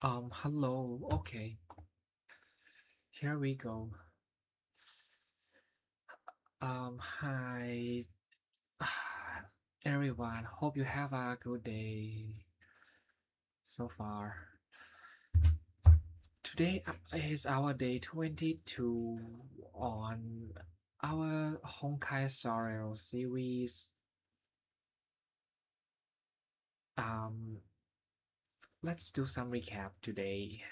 Hello. Okay, here we go. Hi, everyone. Hope you have a good day so far. Today is our day 22 on our Honkai Star series. Um, let's do some recap today.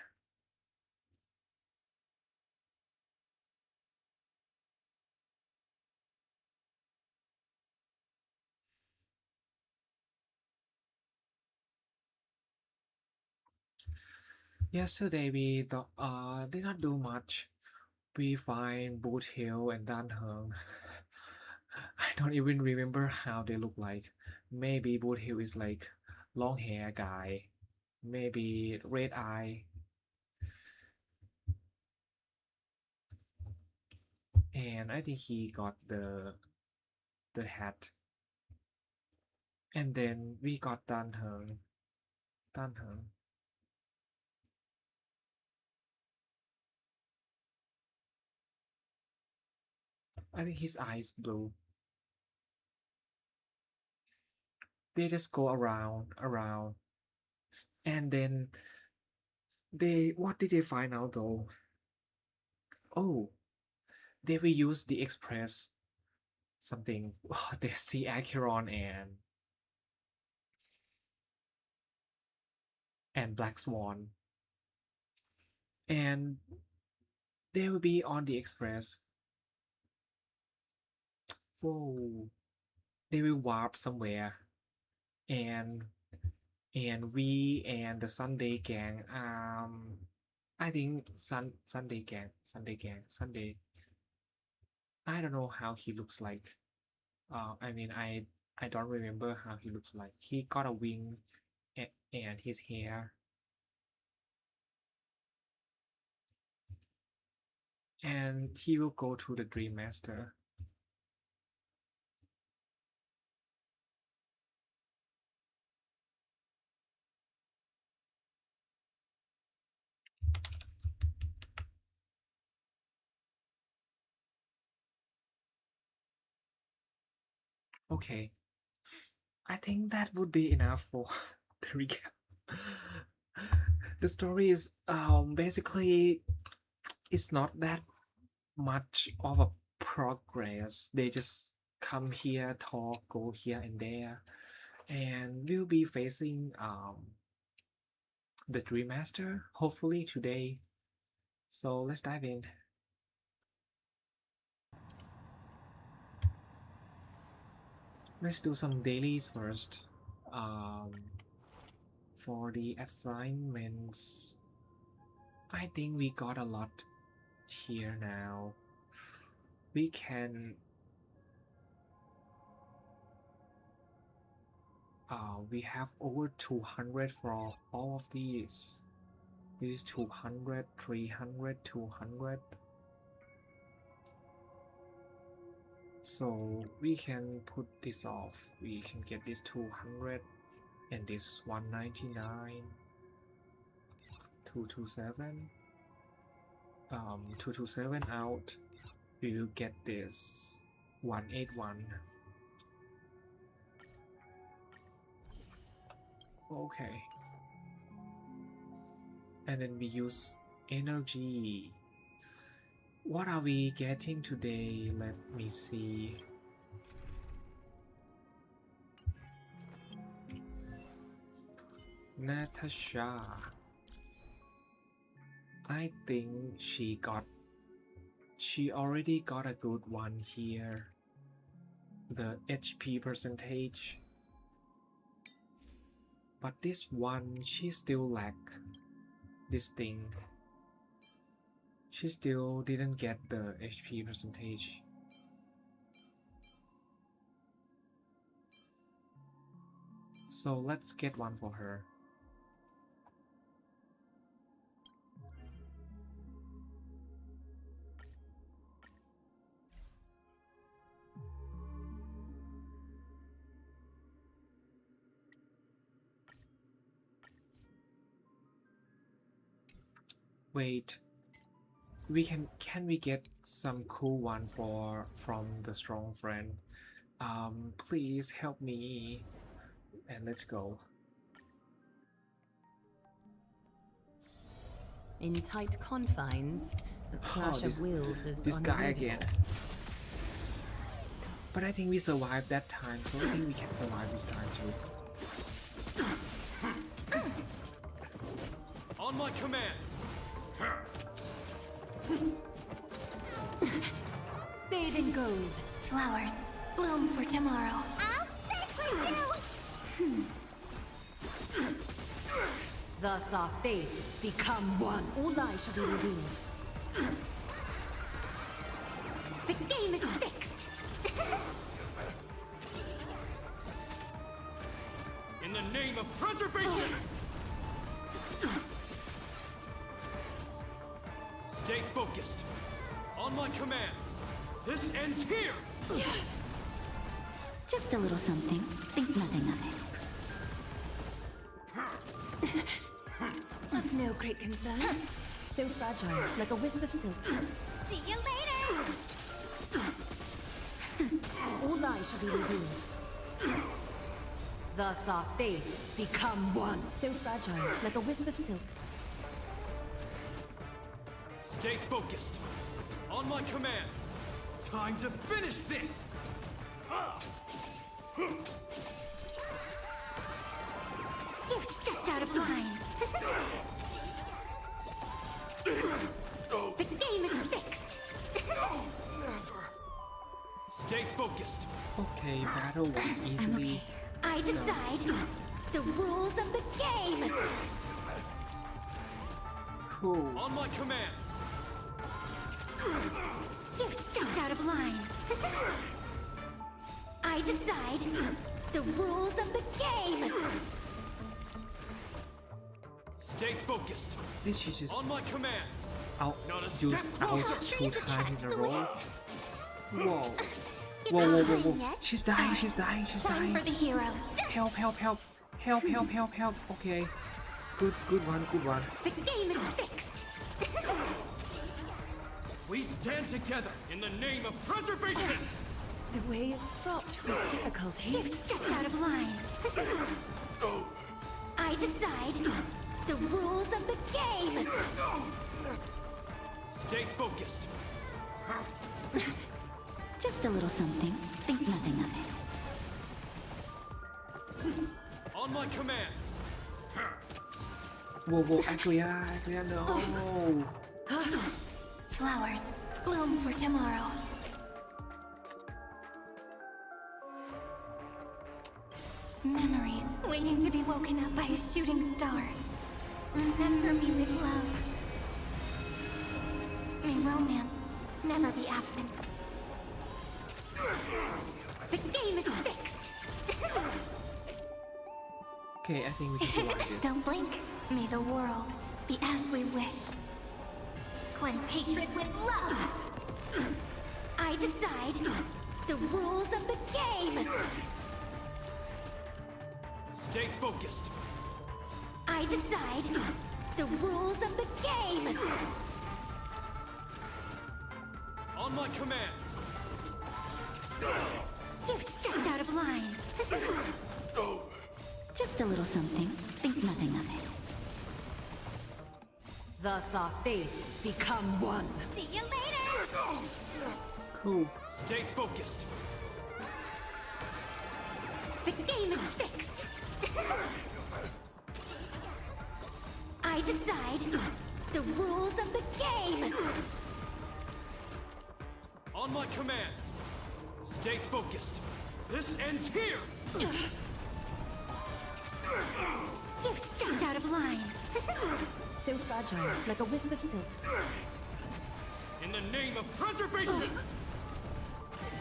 Yesterday we did not do much. We find Boot Hill and Dan Heng. I don't even remember how they look like. Maybe Boot Hill is like long hair guy. Maybe red eye. And I think he got the hat. And then we got Dan Heng. Dan Heng. I think his eyes blue. They just go around. And then what did they find out though? Oh, they will use the express something. They see Acheron and Black Swan. And they will be on the express. Whoa. They will warp somewhere. And we and the Sunday gang, I think Sunday. I don't know how he looks like. I mean, I don't remember how he looks like. He got a wing and his hair, and he will go to the Dreammaster. Okay, I think that would be enough for the recap. The story is basically it's not that much of a progress. They just come here, talk, go here and there, and we'll be facing the Dreammaster hopefully today. So let's dive in. Let's do some dailies first. Um, for the assignments, I think we got a lot here now. We can we have over 200 for all of these. This is 200, 300, 200. So we can put this off. We can get this 200 and this 199, 227. 227 out. We will get this 181. Okay. And then we use energy. What are we getting today? Let me see. Natasha. I think she already got a good one here. The HP percentage. But this one, she still lack this thing. She still didn't get the HP percentage. So let's get one for her. Wait, can we get some cool one from the strong friend? Please help me. And let's go. In tight confines, a clash of wills is this guy again. unavoidable. But I think we survived that time, so I think we can survive this time too. On my command. Bathe in gold. Flowers bloom for tomorrow. I'll stay for you! Thus our fates become one. All lies shall be revealed. The game is fixed! In the name of preservation! Stay focused. On my command. This ends here! Just a little something. Think nothing of it. Of no great concern. So fragile, like a wisp of silk. See you later! All lies shall be revealed. Thus our fates become one. So fragile, like a wisp of silk. Stay focused. On my command. Time to finish this! You've stepped out of line! The game is fixed! Stay focused. Okay, battle won easily. I decide the rules of the game! Cool. On my command. You've stepped out of line! I decide the rules of the game! Stay focused. This she just On my command. used out 2 times in a row. Whoa. You Whoa, got whoa, whoa, mine whoa. next. She's dying, she's dying, she's Time dying. for the heroes. Help, help, help. Help, help, help, help. Okay. Good one, good one. The game is fixed! We stand together in the name of preservation! The way is fraught with difficulties. You've stepped out of line! I decide the rules of the game! Stay focused. Just a little something. Think nothing of it. On my command. Whoa, Aglia, no. Flowers bloom for tomorrow. Memories waiting to be woken up by a shooting star. Remember me with love. May romance never be absent. The game is fixed! Okay, I think we can survive this. Don't blink. May the world be as we wish. Cleanse hatred with love! I decide the rules of the game! Stay focused. I decide the rules of the game! On my command. You've stepped out of line! Just a little something. Think nothing of it. Thus our fates become one. See you later! Cool. Stay focused. The game is fixed! I decide the rules of the game! On my command. Stay focused. This ends here! You've stepped out of line! So fragile, like a wisp of silk. In the name of preservation!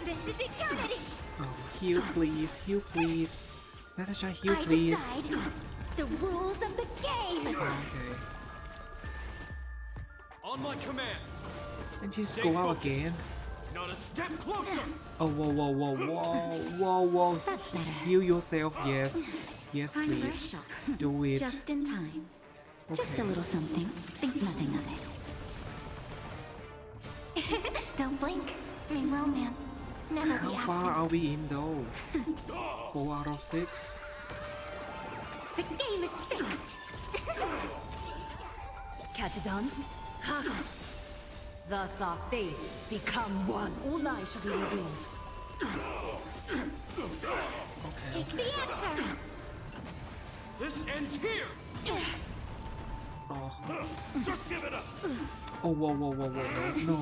This is eternity! Oh, heal please, heal please. Natasha, heal I please. decide the rules of the game! Okay. On my command. And just Stay go out focused. again. Not a step closer! Oh, whoa. That's better. Heal yourself, yes. Yes, Time for a please. shot. Do it. Just in time. Just a little something. Think nothing of it. Don't blink. May romance never How be far absent. are we in though? 4 out of 6. The game is fixed. Catadons, Haga. Thus our fates become one. All lies shall be revealed. Take the answer. This ends here! Oh, Just give it up! oh, whoa, whoa, whoa, whoa, no.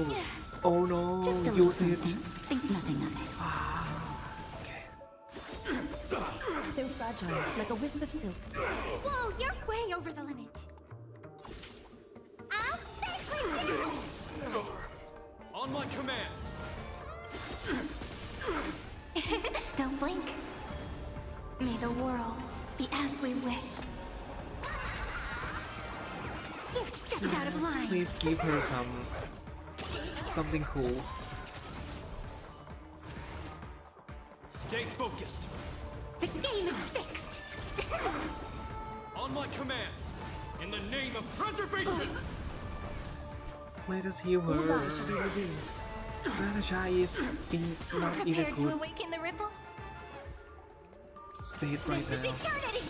No. Oh no, Just a little use it. something. Think nothing of it. Okay. So fragile, like a wisp of silk. Whoa, you're way over the limit. I'll fix it. On my command! Don't blink. May the world be as we wish. You've stepped out of Yes, line. please give her something cool. Stay focused! The game is fixed. On my command! In the name of preservation! Let us heal All her. lies shall be revealed. Natasha is not in a Prepared to good awaken the ripples? state right This is now. eternity.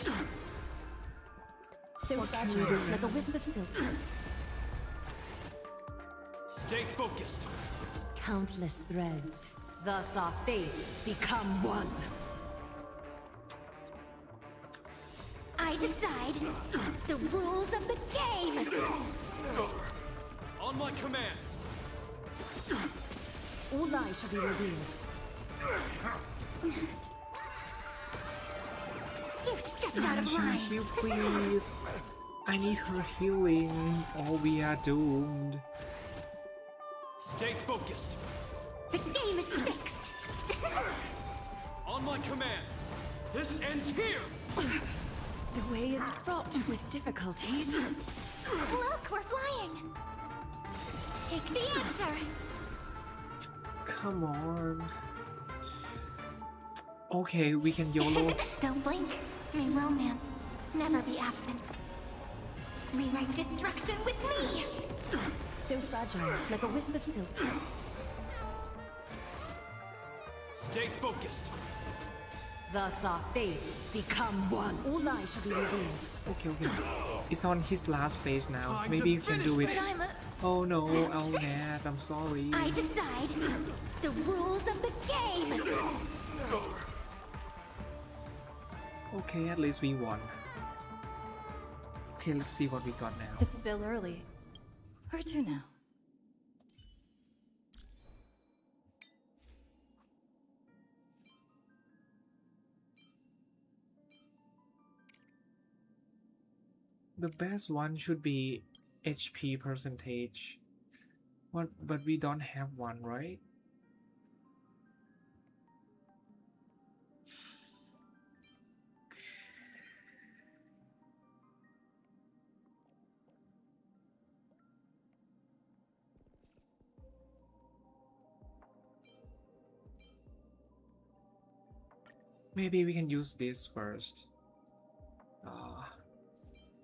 So fragile, like a wisp of silk. Stay focused! Countless threads. Thus our fates become one. I decide the rules of the game. On my command! All lies shall be revealed. You've stepped out of Natasha, line. heal please. I need her healing or we are doomed. Stay focused! The game is fixed. On my command! This ends here! The way is fraught with difficulties. Look, we're flying. Take the answer. Come on. Okay, we can YOLO. Don't blink. May romance never be absent. Rewrite destruction with me. So fragile, like a wisp of silk. Stay focused! Thus our fates become one. All lies shall be revealed. Okay, okay. It's on his last phase now. Time Maybe to you can finish do it. this. Oh no, oh Nat, I'm sorry. I decide the rules of the game. Okay, at least we won. Okay, let's see what we got now. It's still early. Where to now? The best one should be HP percentage. What? But we don't have one, right? Maybe we can use this first.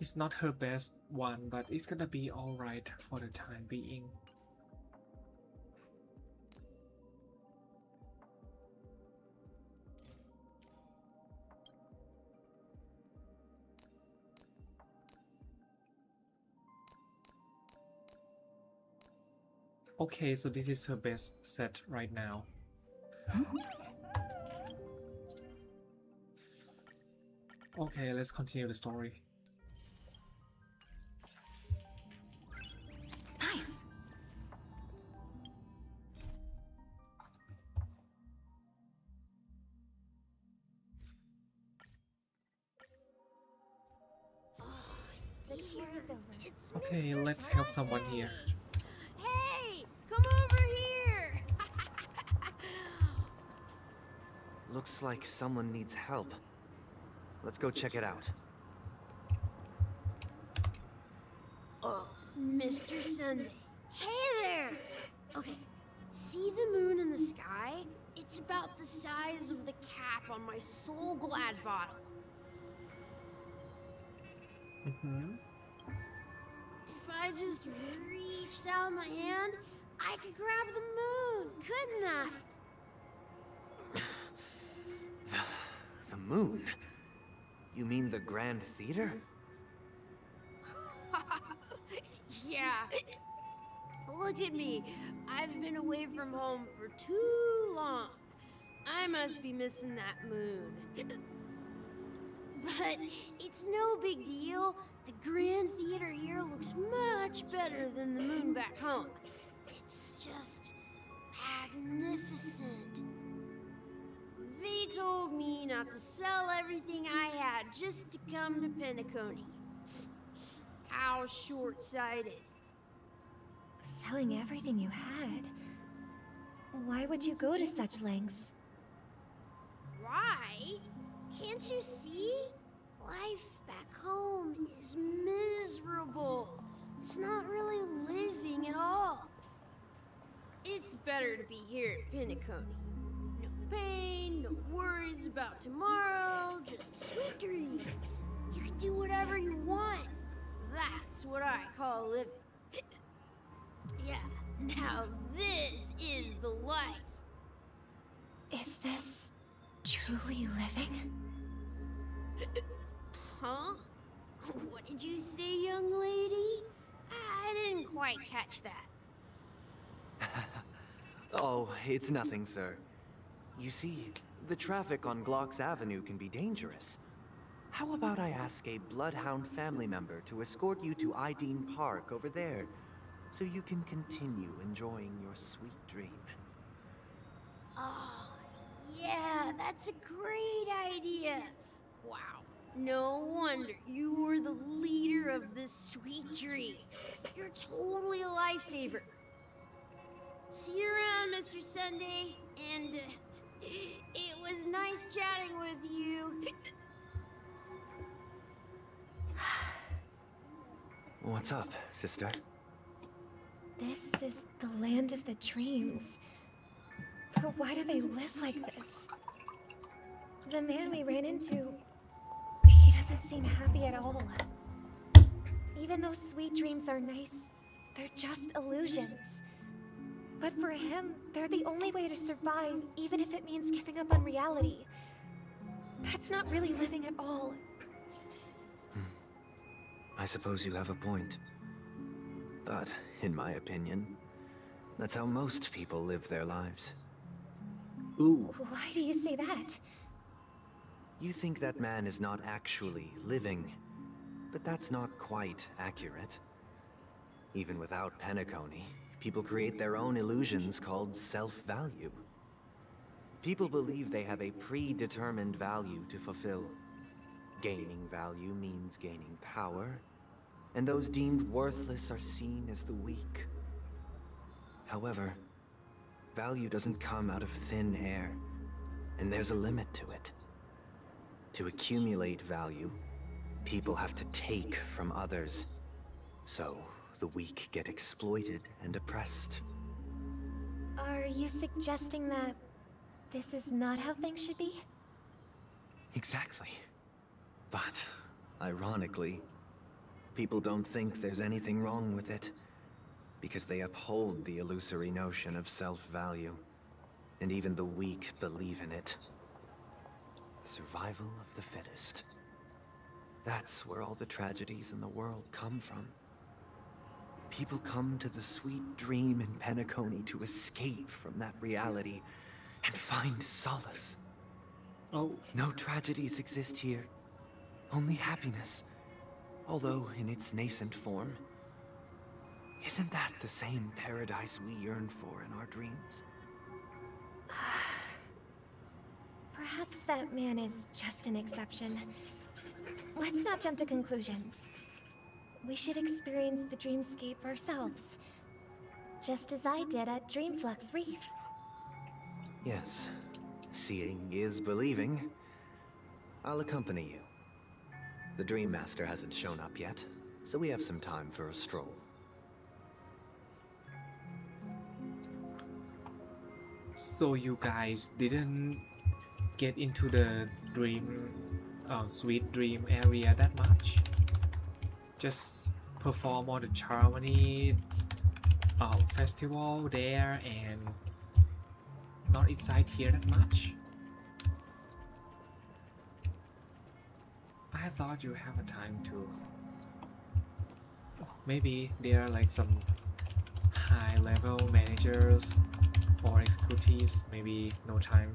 It's not her best one, but it's gonna be alright for the time being. Okay, so this is her best set right now. Okay, let's continue the story. Nice. The tour is over. It's Okay, Mr. let's help someone here. Hey, come over here. Looks like someone needs help. Let's go check it out. Mr. Sunday. Hey there! Okay, see the moon in the sky? It's about the size of the cap on my Soul Glad bottle. I just reached out my hand, I could grab the moon, couldn't I? The moon? You mean the Grand Theater? Yeah. Look at me. I've been away from home for too long. I must be missing that moon. But it's no big deal. The Grand Theater here looks much better than the moon back home. It's just magnificent. They told me not to sell everything I had just to come to Penacony. How short-sighted. Selling everything you had? Why would you go to such lengths? Why? Can't you see? Life back home is miserable. It's not really living at all. It's better to be here at Penacony. No pain, no worries about tomorrow, just sweet dreams. You can do whatever you want. That's what I call living. Yeah, now this is the life. Is this truly living? Huh? What did you say, young lady? I didn't quite catch that. Oh, it's nothing, sir. You see, the traffic on Glock's Avenue can be dangerous. How about I ask a Bloodhound family member to escort you to Ideen Park over there, so you can continue enjoying your sweet dream? Oh, yeah, that's a great idea. Wow, no wonder you were the leader of this sweet dream. You're totally a lifesaver. See you around, Mr. Sunday, and it was nice chatting with you. What's up, sister? This is the land of the dreams. But why do they live like this? The man we ran into, he doesn't seem happy at all. Even though sweet dreams are nice, they're just illusions. But for him, they're the only way to survive, even if it means giving up on reality. That's not really living at all. I suppose you have a point. But, in my opinion, that's how most people live their lives. Ooh. Why do you say that? You think that man is not actually living, but that's not quite accurate. Even without Penacony, people create their own illusions called self-value. People believe they have a predetermined value to fulfill. Gaining value means gaining power, and those deemed worthless are seen as the weak. However, value doesn't come out of thin air, and there's a limit to it. To accumulate value, people have to take from others. So, the weak get exploited and oppressed. Are you suggesting that this is not how things should be? Exactly. But, ironically, people don't think there's anything wrong with it, because they uphold the illusory notion of self-value, and even the weak believe in it. The survival of the fittest. That's where all the tragedies in the world come from. People come to the sweet dream in Penacony to escape from that reality and find solace. Oh. No tragedies exist here, only happiness, although in its nascent form. Isn't that the same paradise we yearn for in our dreams? Perhaps that man is just an exception. Let's not jump to conclusions. We should experience the dreamscape ourselves, just as I did at Dreamflux Reef. Yes, seeing is believing. I'll accompany you. The Dreammaster hasn't shown up yet, so we have some time for a stroll. So you guys didn't get into the dream, sweet dream area that much? Just perform on the Charmony festival there and not inside here that much. I thought you have a time to. Maybe there are like some high level managers or executives, maybe no time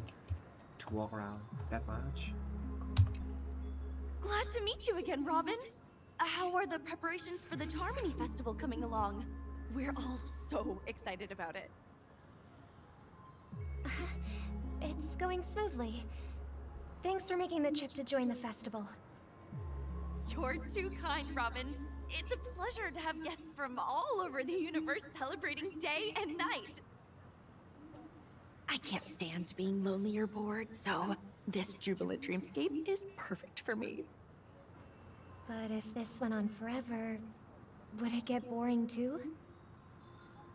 to walk around that much. Glad to meet you again, Robin. How are the preparations for the Charmony Festival coming along? We're all so excited about it. It's going smoothly. Thanks for making the trip to join the festival. You're too kind, Robin. It's a pleasure to have guests from all over the universe celebrating day and night. I can't stand being lonely or bored, so this jubilant dreamscape is perfect for me. But if this went on forever, would it get boring too?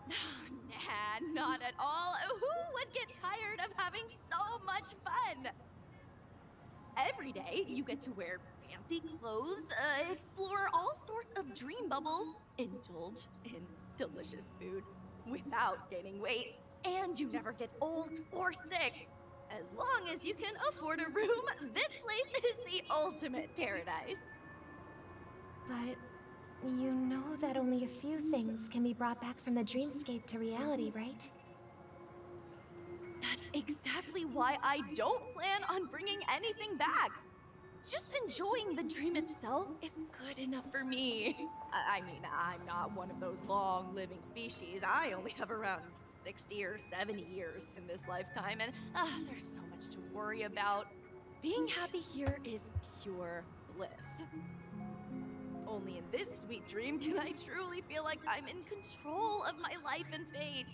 Nah, not at all. Who would get tired of having so much fun? Every day, you get to wear fancy clothes, explore all sorts of dream bubbles, indulge in delicious food without gaining weight, and you never get old or sick. As long as you can afford a room, this place is the ultimate paradise. But you know that only a few things can be brought back from the dreamscape to reality, right? That's exactly why I don't plan on bringing anything back. Just enjoying the dream itself is good enough for me. I mean, I'm not one of those long-living species. I only have around 60 or 70 years in this lifetime, and there's so much to worry about. Being happy here is pure bliss. Only in this sweet dream can I truly feel like I'm in control of my life and fate.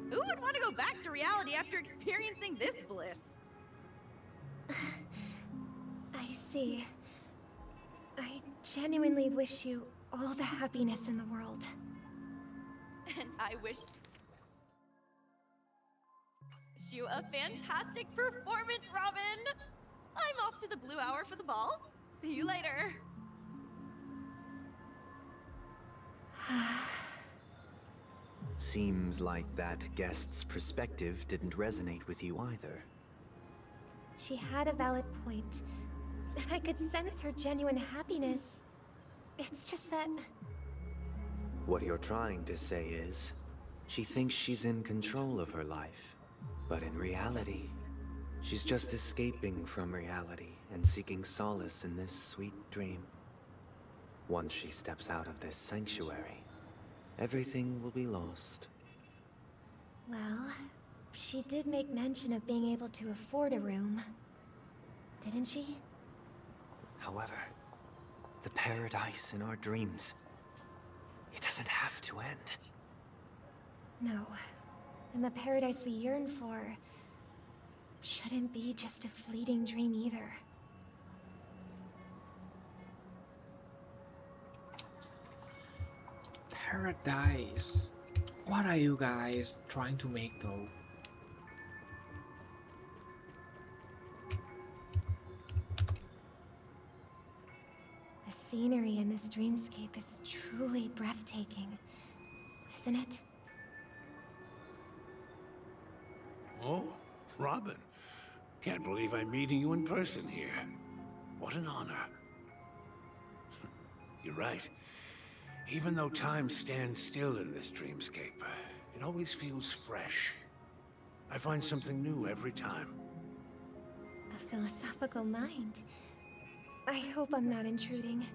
Who would want to go back to reality after experiencing this bliss? I see. I genuinely wish you all the happiness in the world. And I wish you a fantastic performance, Robin! I'm off to the Blue Hour for the ball. See you later. Seems like that guest's perspective didn't resonate with you either. She had a valid point, and I could sense her genuine happiness. It's just that... What you're trying to say is, she thinks she's in control of her life. But in reality, she's just escaping from reality and seeking solace in this sweet dream. Once she steps out of this sanctuary, everything will be lost. Well, she did make mention of being able to afford a room, didn't she? However, the paradise in our dreams, it doesn't have to end. No. And the paradise we yearn for shouldn't be just a fleeting dream either. Paradise. What are you guys trying to make though? The scenery in this dreamscape is truly breathtaking, isn't it? Oh, Robin. Can't believe I'm meeting you in person here. What an honor. You're right. Even though time stands still in this dreamscape, it always feels fresh. I find something new every time. A philosophical mind. I hope I'm not intruding.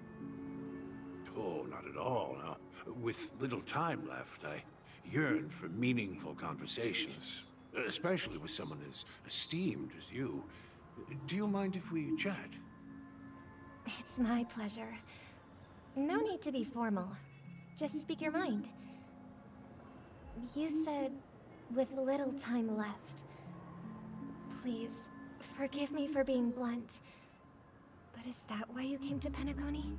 Oh, not at all. Now, with little time left, I yearn for meaningful conversations, especially with someone as esteemed as you. Do you mind if we chat? It's my pleasure. No need to be formal. Just speak your mind. You said, with little time left. Please, forgive me for being blunt. But is that why you came to Penacony?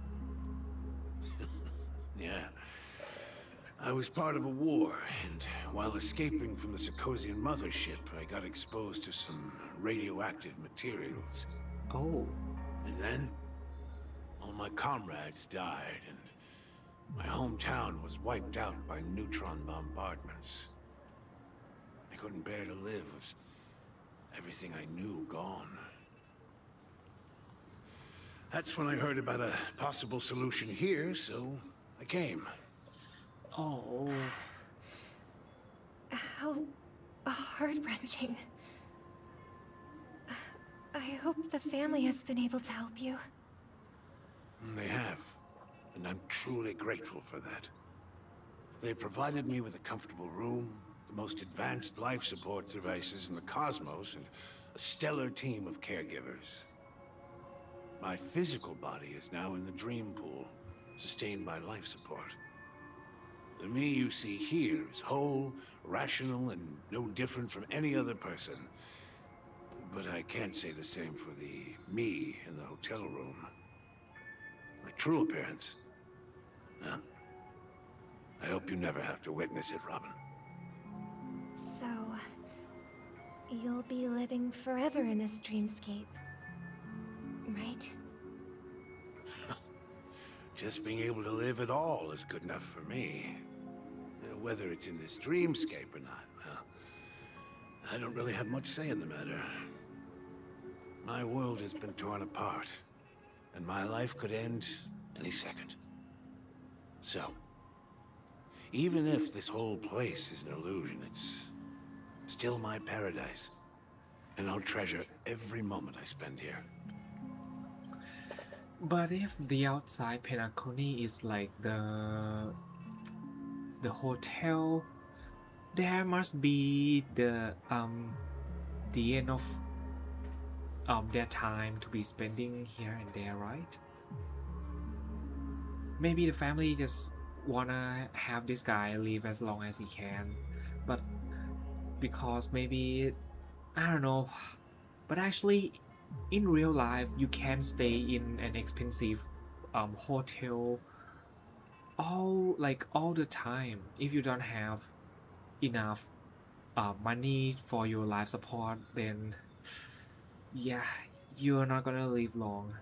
Yeah. I was part of a war, and while escaping from the Sarkosian mothership, I got exposed to some radioactive materials. Oh, And then, all my comrades died, and My hometown was wiped out by neutron bombardments. I couldn't bear to live with everything I knew gone. That's when I heard about a possible solution here, so I came. Oh, How heart-wrenching. I hope the family has been able to help you. They have, and I'm truly grateful for that. They provided me with a comfortable room, the most advanced life support devices in the cosmos, and a stellar team of caregivers. My physical body is now in the dream pool, sustained by life support. The me you see here is whole, rational, and no different from any other person. But I can't say the same for the me in the hotel room. My true appearance? Well, I hope you never have to witness it, Robin. So, you'll be living forever in this dreamscape, right? Just being able to live at all is good enough for me. Whether it's in this dreamscape or not, well, I don't really have much say in the matter. My world has been torn apart, and my life could end any second. So, even if this whole place is an illusion, it's still my paradise. And I'll treasure every moment I spend here. but if the outside Penacony is like the hotel, there must be the end of their time to be spending here and there, right? Maybe the family just wanna have this guy live as long as he can, but because maybe, I don't know, but actually in real life you can stay in an expensive hotel all the time if you don't have enough money for your life support. Then yeah, you're not gonna live long.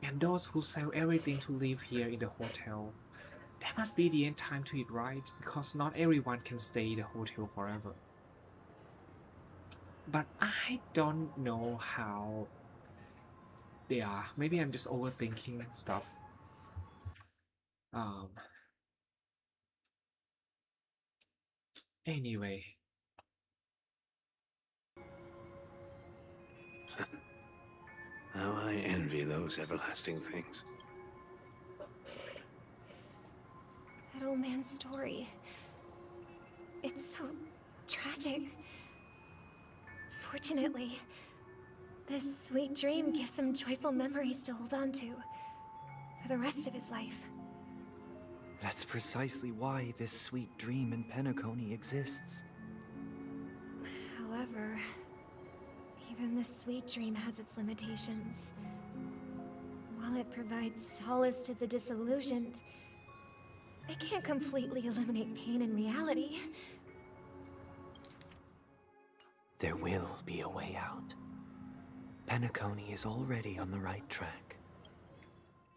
And those who sell everything to live here in the hotel, that must be the end time to it, right? Because not everyone can stay in the hotel forever. But I don't know how they are. Maybe I'm just overthinking stuff. Anyway. How I envy those everlasting things. That old man's story. It's so tragic. Fortunately, this sweet dream gives him joyful memories to hold on to for the rest of his life. That's precisely why this sweet dream in Penacony exists. However, even this sweet dream has its limitations. While it provides solace to the disillusioned, it can't completely eliminate pain in reality. There will be a way out. Penacony is already on the right track.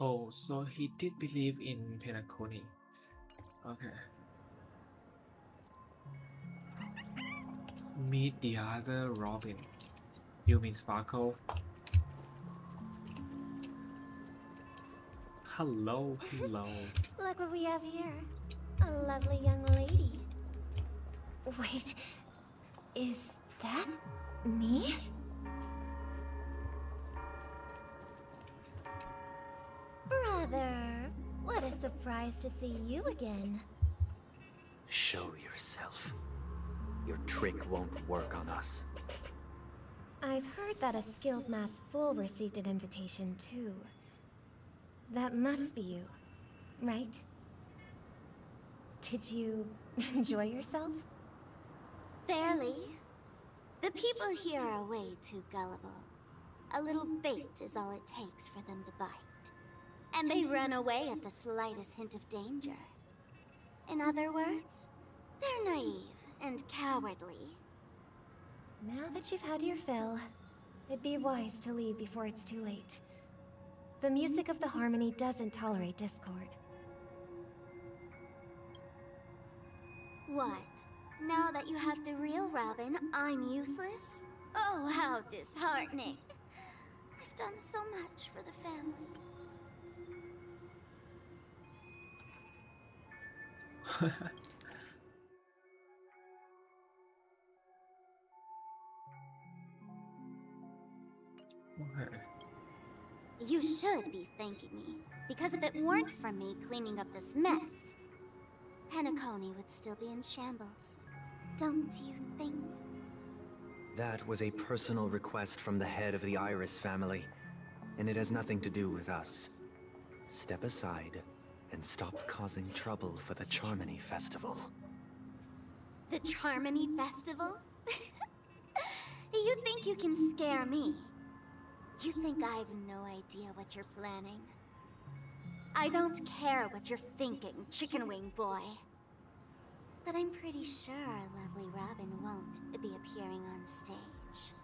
Oh, so he did believe in Penacony. Okay. Meet the other Robin. You mean Sparkle? Hello, hello. Look what we have here. A lovely young lady. Wait, is that me? Brother, what a surprise to see you again. Show yourself. Your trick won't work on us. I've heard that a skilled mass fool received an invitation too. That must be you, right? Did you enjoy yourself? Barely. The people here are way too gullible. A little bait is all it takes for them to bite. And they run away at the slightest hint of danger. In other words, they're naive and cowardly. Now that you've had your fill, it'd be wise to leave before it's too late. The music of the harmony doesn't tolerate discord. What? Now that you have the real Robin, I'm useless? Oh, how disheartening. I've done so much for the family. Okay. You should be thanking me, because if it weren't for me cleaning up this mess, Penacony would still be in shambles. Don't you think? That was a personal request from the head of the Iris family, and it has nothing to do with us. Step aside and stop causing trouble for the Charmony Festival. The Charmony Festival? You think you can scare me? You think I have no idea what you're planning? I don't care what you're thinking, Chicken Wing Boy. But I'm pretty sure our lovely Robin won't be appearing on stage.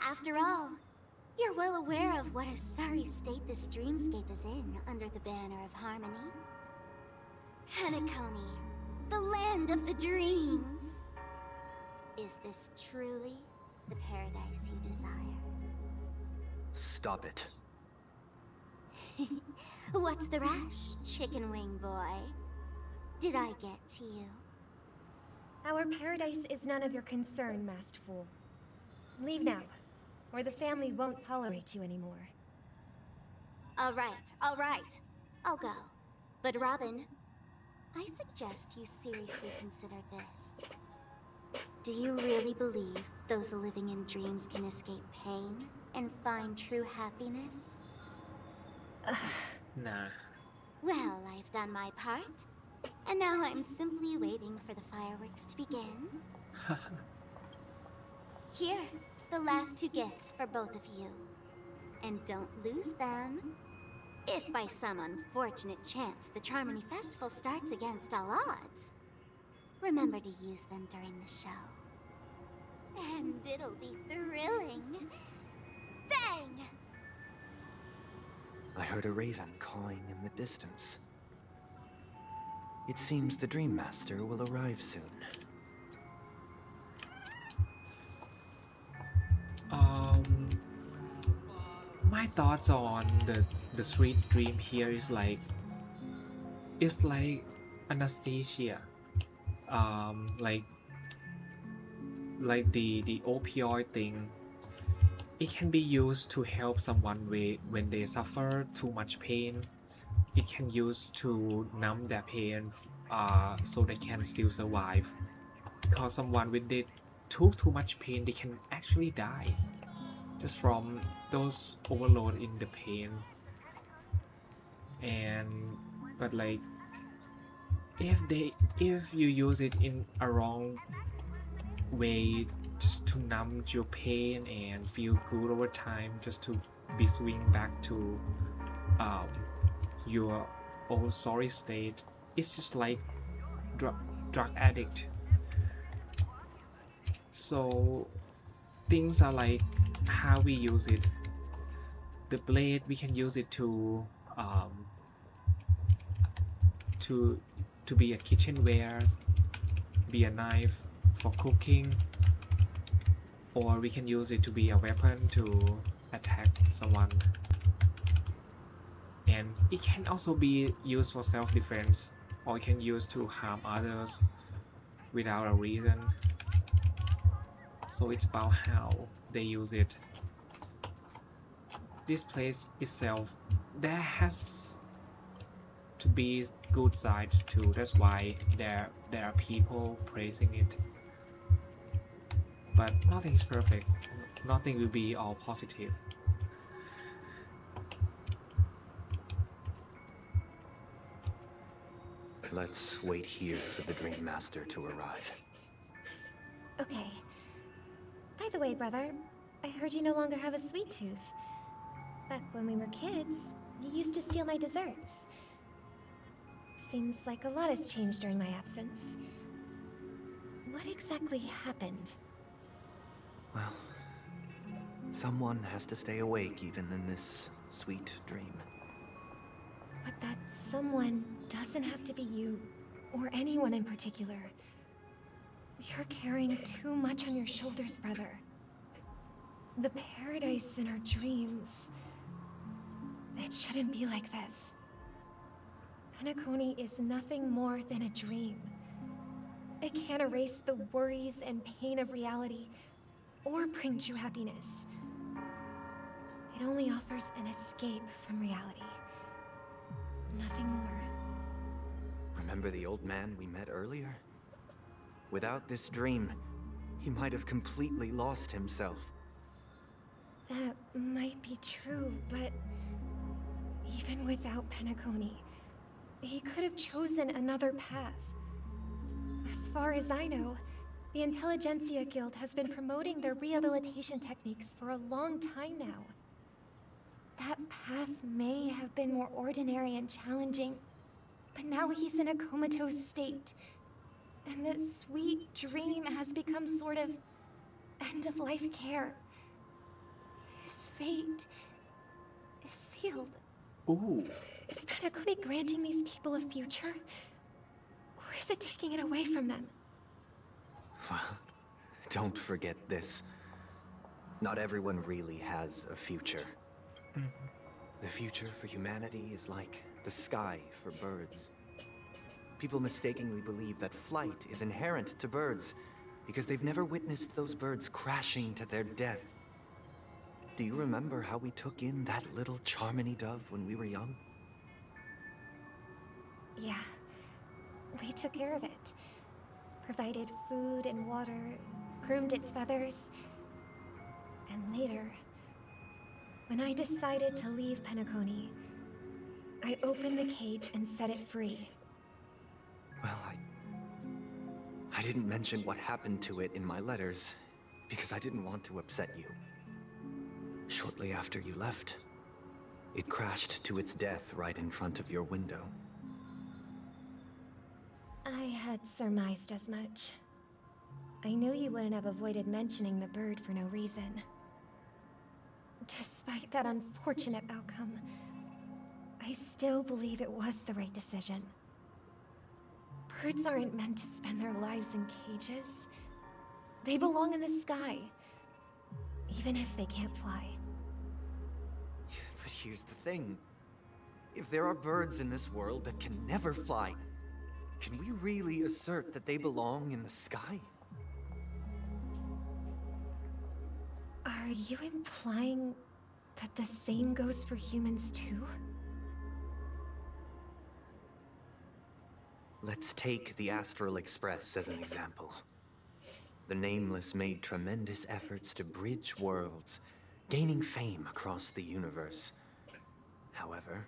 After all, you're well aware of what a sorry state this dreamscape is in under the banner of harmony. Penacony, the land of the dreams. Is this truly the paradise you desire? Stop it. What's the rush, Chicken Wing Boy? Did I get to you? Our paradise is none of your concern, masked fool. Leave now, or the family won't tolerate you anymore. All right. I'll go. But Robin, I suggest you seriously consider this. Do you really believe those living in dreams can escape pain and find true happiness? Nah. Well, I've done my part. And now I'm simply waiting for the fireworks to begin. Here, the last 2 gifts for both of you. And don't lose them. If by some unfortunate chance the Charmony Festival starts against all odds, remember to use them during the show. And it'll be thrilling. Bang! I heard a raven cawing in the distance. It seems the Dreammaster will arrive soon. My thoughts on the sweet dream here is like, it's like anesthesia. Like the opioid thing. It can be used to help someone when they suffer too much pain. It can use to numb their pain so they can still survive. Because someone when they took too much pain, they can actually die just from those overload in the pain. But like if you use it in a wrong way, just to numb your pain and feel good over time, just to be swing back to your old sorry state, it's just like drug addict. So things are like how we use it. The blade, we can use it to be a kitchenware, be a knife for cooking, or we can use it to be a weapon to attack someone. And it can also be used for self-defense, or it can use to harm others without a reason. So it's about how they use it. This place itself, there has to be good sides too. That's why there are people praising it. But nothing is perfect. Nothing will be all positive. Let's wait here for the Dreammaster to arrive. Okay. By the way, brother, I heard you no longer have a sweet tooth. Back when we were kids, you used to steal my desserts. Seems like a lot has changed during my absence. What exactly happened? Well, someone has to stay awake even in this sweet dream. But that someone doesn't have to be you, or anyone in particular. You're carrying too much on your shoulders, brother. The paradise in our dreams. It shouldn't be like this. Penacony is nothing more than a dream. It can't erase the worries and pain of reality, or bring true happiness. It only offers an escape from reality. Nothing more. Remember the old man we met earlier? Without this dream, he might have completely lost himself. That might be true, but even without Penacony, he could have chosen another path. As far as I know, the Intelligentsia Guild has been promoting their rehabilitation techniques for a long time now. That path may have been more ordinary and challenging, but now he's in a comatose state, and the sweet dream has become sort of end-of-life care. His fate is sealed. Ooh. Is Penacony granting these people a future? Or is it taking it away from them? Well, don't forget this. Not everyone really has a future. The future for humanity is like the sky for birds. People mistakenly believe that flight is inherent to birds because they've never witnessed those birds crashing to their death. Do you remember how we took in that little Charmony dove when we were young? Yeah. We took care of it. Provided food and water, groomed its feathers. And later, when I decided to leave Penacony, I opened the cage and set it free. Well, I didn't mention what happened to it in my letters because I didn't want to upset you. Shortly after you left, it crashed to its death right in front of your window. I had surmised as much. I knew you wouldn't have avoided mentioning the bird for no reason. Despite that unfortunate outcome, I still believe it was the right decision. Birds aren't meant to spend their lives in cages. They belong in the sky, even if they can't fly. But here's the thing. If there are birds in this world that can never fly, can we really assert that they belong in the sky? Are you implying that the same goes for humans too? Let's take the Astral Express as an example. The Nameless made tremendous efforts to bridge worlds, gaining fame across the universe. However,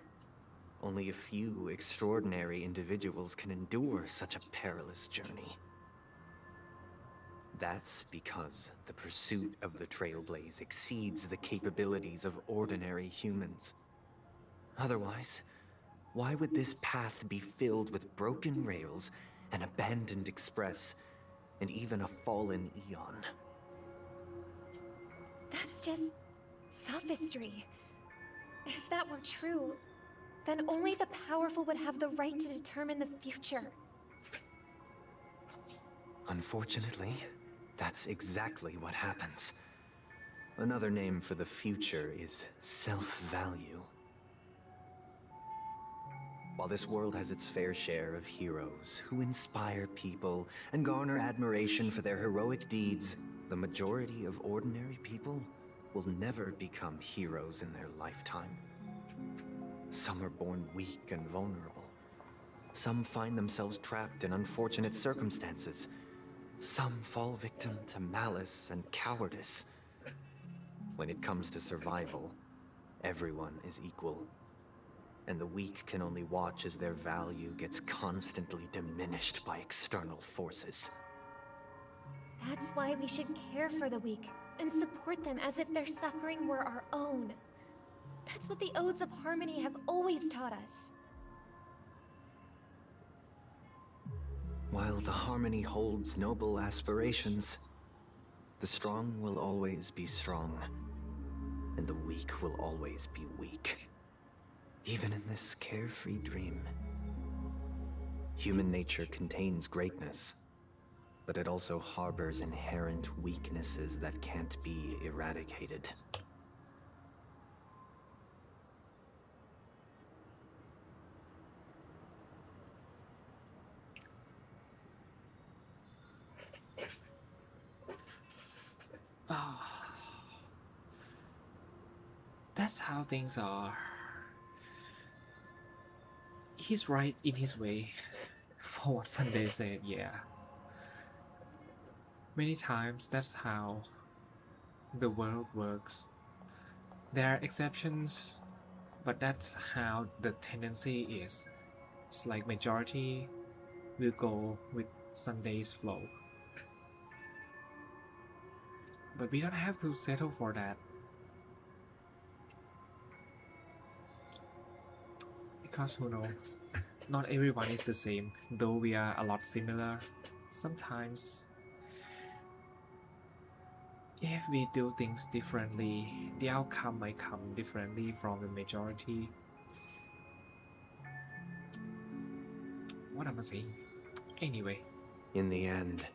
only a few extraordinary individuals can endure such a perilous journey. That's because the pursuit of the Trailblaze exceeds the capabilities of ordinary humans. Otherwise, why would this path be filled with broken rails, an abandoned express, and even a fallen Eon? That's just sophistry. If that were true, then only the powerful would have the right to determine the future. Unfortunately, that's exactly what happens. Another name for the future is self-value. While this world has its fair share of heroes who inspire people and garner admiration for their heroic deeds, the majority of ordinary people will never become heroes in their lifetime. Some are born weak and vulnerable. Some find themselves trapped in unfortunate circumstances. Some fall victim to malice and cowardice. When it comes to survival, everyone is equal. And the weak can only watch as their value gets constantly diminished by external forces. That's why we should care for the weak and support them as if their suffering were our own. That's what the Odes of Harmony have always taught us. While the Harmony holds noble aspirations, the strong will always be strong, and the weak will always be weak. Even in this carefree dream. Human nature contains greatness, but but it also harbors inherent weaknesses that can't be eradicated. Oh, that's how things are. He's right in his way. For what Sunday said, yeah. Many times that's how the world works. There are exceptions, but that's how the tendency is. It's like majority will go with Sunday's flow. But we don't have to settle for that. Because who knows, not everyone is the same, though we are a lot similar. Sometimes, if we do things differently, the outcome might come differently from the majority. What am I saying? Anyway. In the end,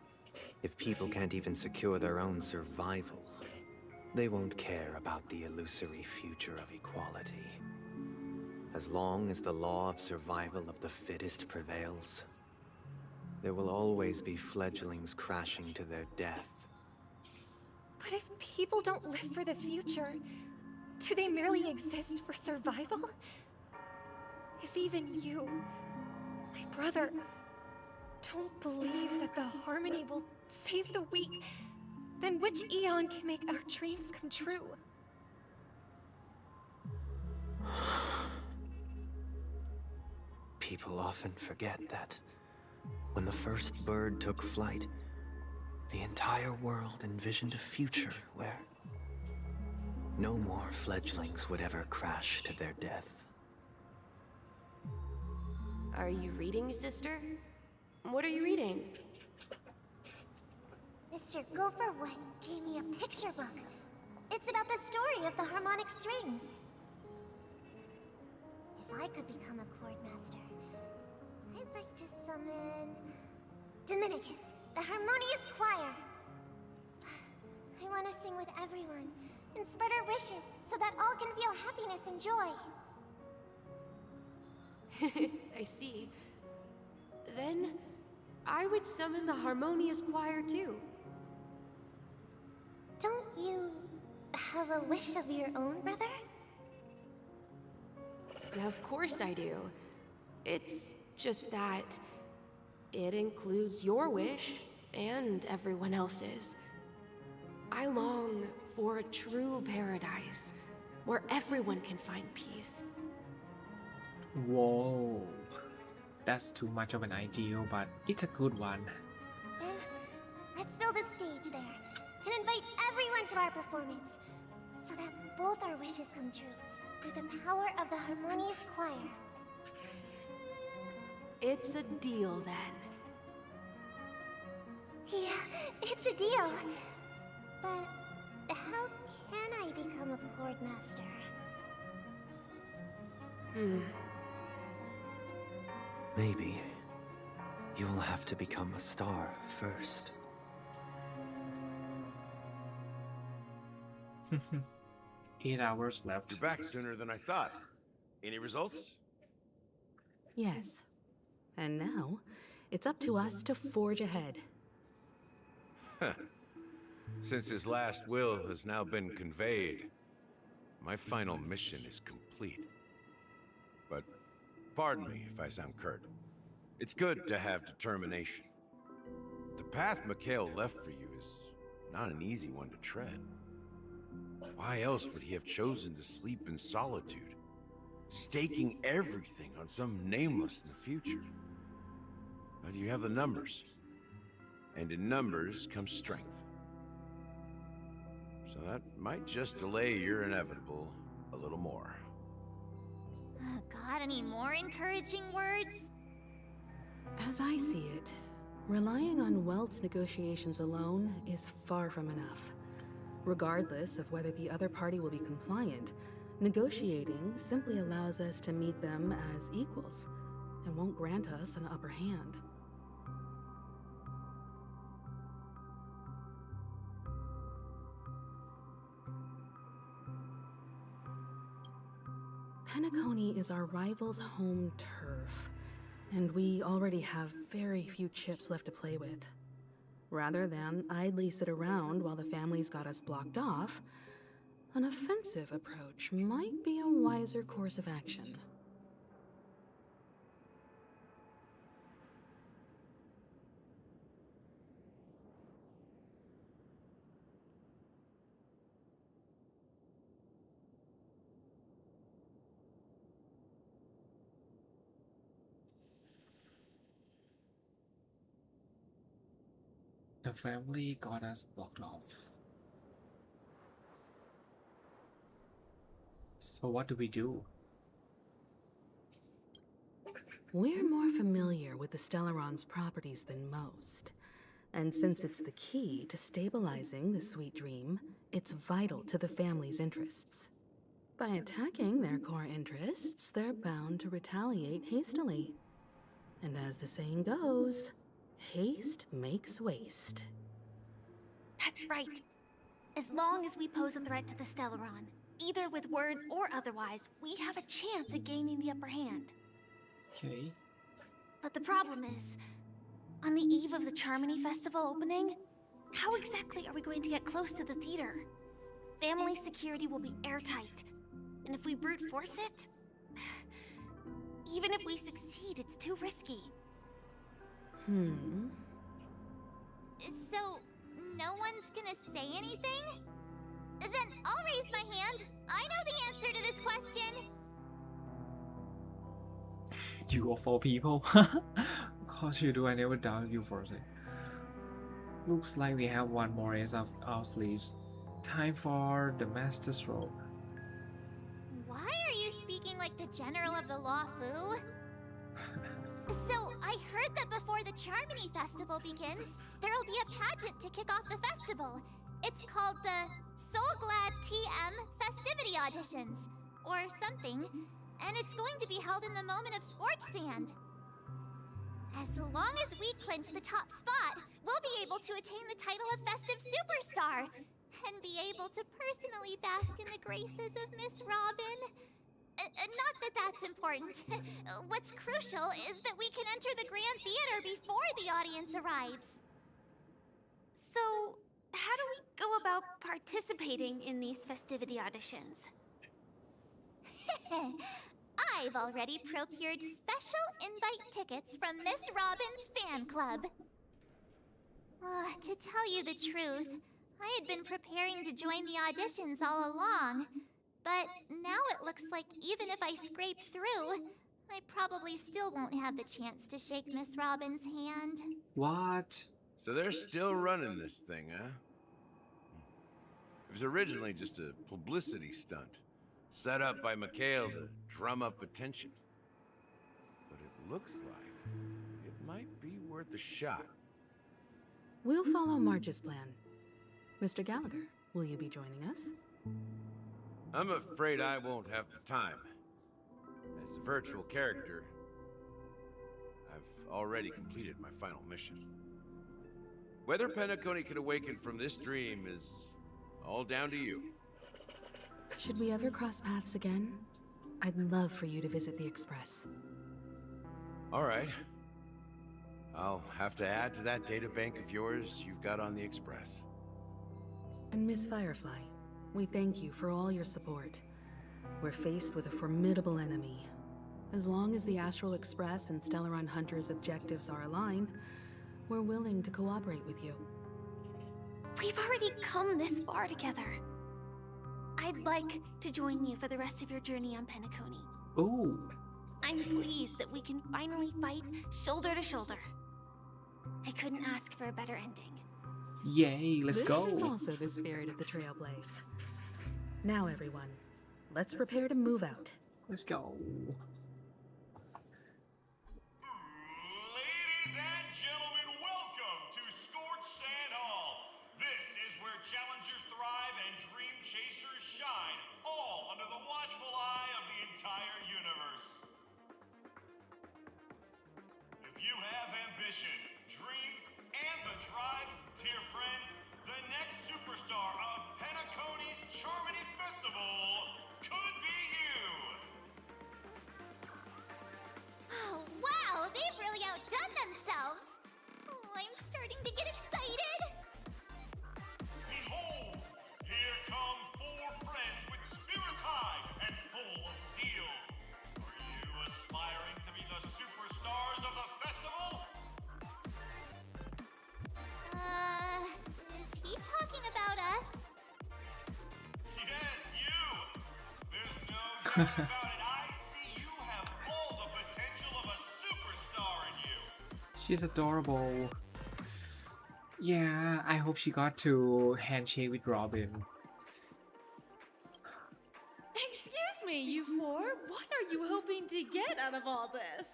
if people can't even secure their own survival, they won't care about the illusory future of equality. As long as the law of survival of the fittest prevails, there will always be fledglings crashing to their death. But if people don't live for the future, do they merely exist for survival? If even you, my brother, don't believe that the harmony will save the weak, then which eon can make our dreams come true? People often forget that when the first bird took flight, the entire world envisioned a future where no more fledglings would ever crash to their death. Are you reading, sister? What are you reading? Mr. Gopherwood gave me a picture book. It's about the story of the harmonic strings. If I could become a chord master, I'd like to summon Dominicus, the harmonious choir. I want to sing with everyone and spread our wishes so that all can feel happiness and joy. I see. Then I would summon the harmonious choir too. Don't you have a wish of your own, brother? Of course I do. It's just that it includes your wish and everyone else's. I long for a true paradise where everyone can find peace. Whoa. That's too much of an ideal, but it's a good one. Then let's build a stage there and invite everyone to our performance so that both our wishes come true through the power of the harmonious choir. It's a deal then. Yeah, it's a deal. But how can I become a chord master? Maybe you'll have to become a star first. 8 hours left. You're back sooner than I thought. Any results? Yes. And now, it's up to us to forge ahead. Since his last will has now been conveyed, my final mission is complete. But pardon me if I sound curt. It's good to have determination. The path Mikhail left for you is not an easy one to tread. Why else would he have chosen to sleep in solitude, staking everything on some nameless in the future? But you have the numbers, and in numbers comes strength. So that might just delay your inevitable a little more. Got any more encouraging words? As I see it, relying on Welt's negotiations alone is far from enough. Regardless of whether the other party will be compliant, negotiating simply allows us to meet them as equals, and won't grant us an upper hand. Penacony is our rival's home turf, and we already have very few chips left to play with. Rather than idly sit around while the family's got us blocked off, an offensive approach might be a wiser course of action. The family got us blocked off. So what do we do? We're more familiar with the Stellaron's properties than most. And since it's the key to stabilizing the sweet dream, it's vital to the family's interests. By attacking their core interests, they're bound to retaliate hastily. And as the saying goes, haste makes waste. That's right. As long as we pose a threat to the Stellaron, either with words or otherwise, we have a chance at gaining the upper hand. Okay. But the problem is, on the eve of the Charmony Festival opening, how exactly are we going to get close to the theater? Family security will be airtight, and if we brute force it, even if we succeed, it's too risky. So, no one's gonna say anything? Then I'll raise my hand. I know the answer to this question. You of all people. Of course you do, I never doubted you for a second. Looks like we have one more ace up our sleeves. Time for the master stroke. Why are you speaking like the general of the Law Fu? So, I heard that before the Charmony Festival begins, there'll be a pageant to kick off the festival. It's called the Soul Glad TM Festivity Auditions, or something, and it's going to be held in the moment of Scorch Sand. As long as we clinch the top spot, we'll be able to attain the title of Festive Superstar, and be able to personally bask in the graces of Miss Robin. Not that that's important. What's crucial is that we can enter the Grand Theater before the audience arrives. So, how do we go about participating in these festivity auditions? I've already procured special invite tickets from Miss Robin's fan club. To tell you the truth, I had been preparing to join the auditions all along. But now it looks like even if I scrape through, I probably still won't have the chance to shake Miss Robin's hand. What? So they're still running this thing, huh? It was originally just a publicity stunt, set up by Mikhail to drum up attention. But it looks like it might be worth a shot. We'll follow Marge's plan. Mr. Gallagher, will you be joining us? I'm afraid I won't have the time. As a virtual character, I've already completed my final mission. Whether Penacony can awaken from this dream is all down to you. Should we ever cross paths again? I'd love for you to visit the Express. All right. I'll have to add to that data bank of yours you've got on the Express. And Miss Firefly, we thank you for all your support. We're faced with a formidable enemy. As long as the Astral Express and Stellaron Hunter's objectives are aligned, we're willing to cooperate with you. We've already come this far together. I'd like to join you for the rest of your journey on Penacony. Ooh. I'm pleased that we can finally fight shoulder to shoulder. I couldn't ask for a better ending. Yay, let's go. This is also the spirit of the Trailblaze. Now everyone, let's prepare to move out. Let's go. Ladies and gentlemen, welcome to Scorch Sand Hall. This is where challengers thrive and dream chasers shine, all under the watchful eye of the entire universe. If you have ambition, dreams, and the drive, dear friend, the next superstar of Penacony's Charmony Festival could be you. about it. I see you have all the potential of a superstar in you. She's adorable. Yeah, I hope she got to handshake with Robin. Excuse me, you four. What are you hoping to get out of all this?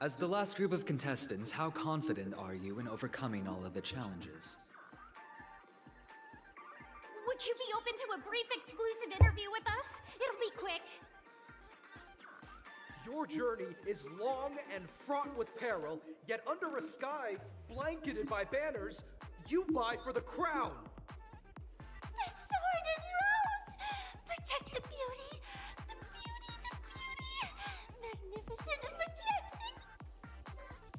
As the last group of contestants, how confident are you in overcoming all of the challenges? Would you be open to a brief exclusive interview with us? It'll be quick. Your journey is long and fraught with peril, yet under a sky blanketed by banners, you vie for the crown. The sword and rose! Protect the beauty! The beauty, the beauty! Magnificent and majestic!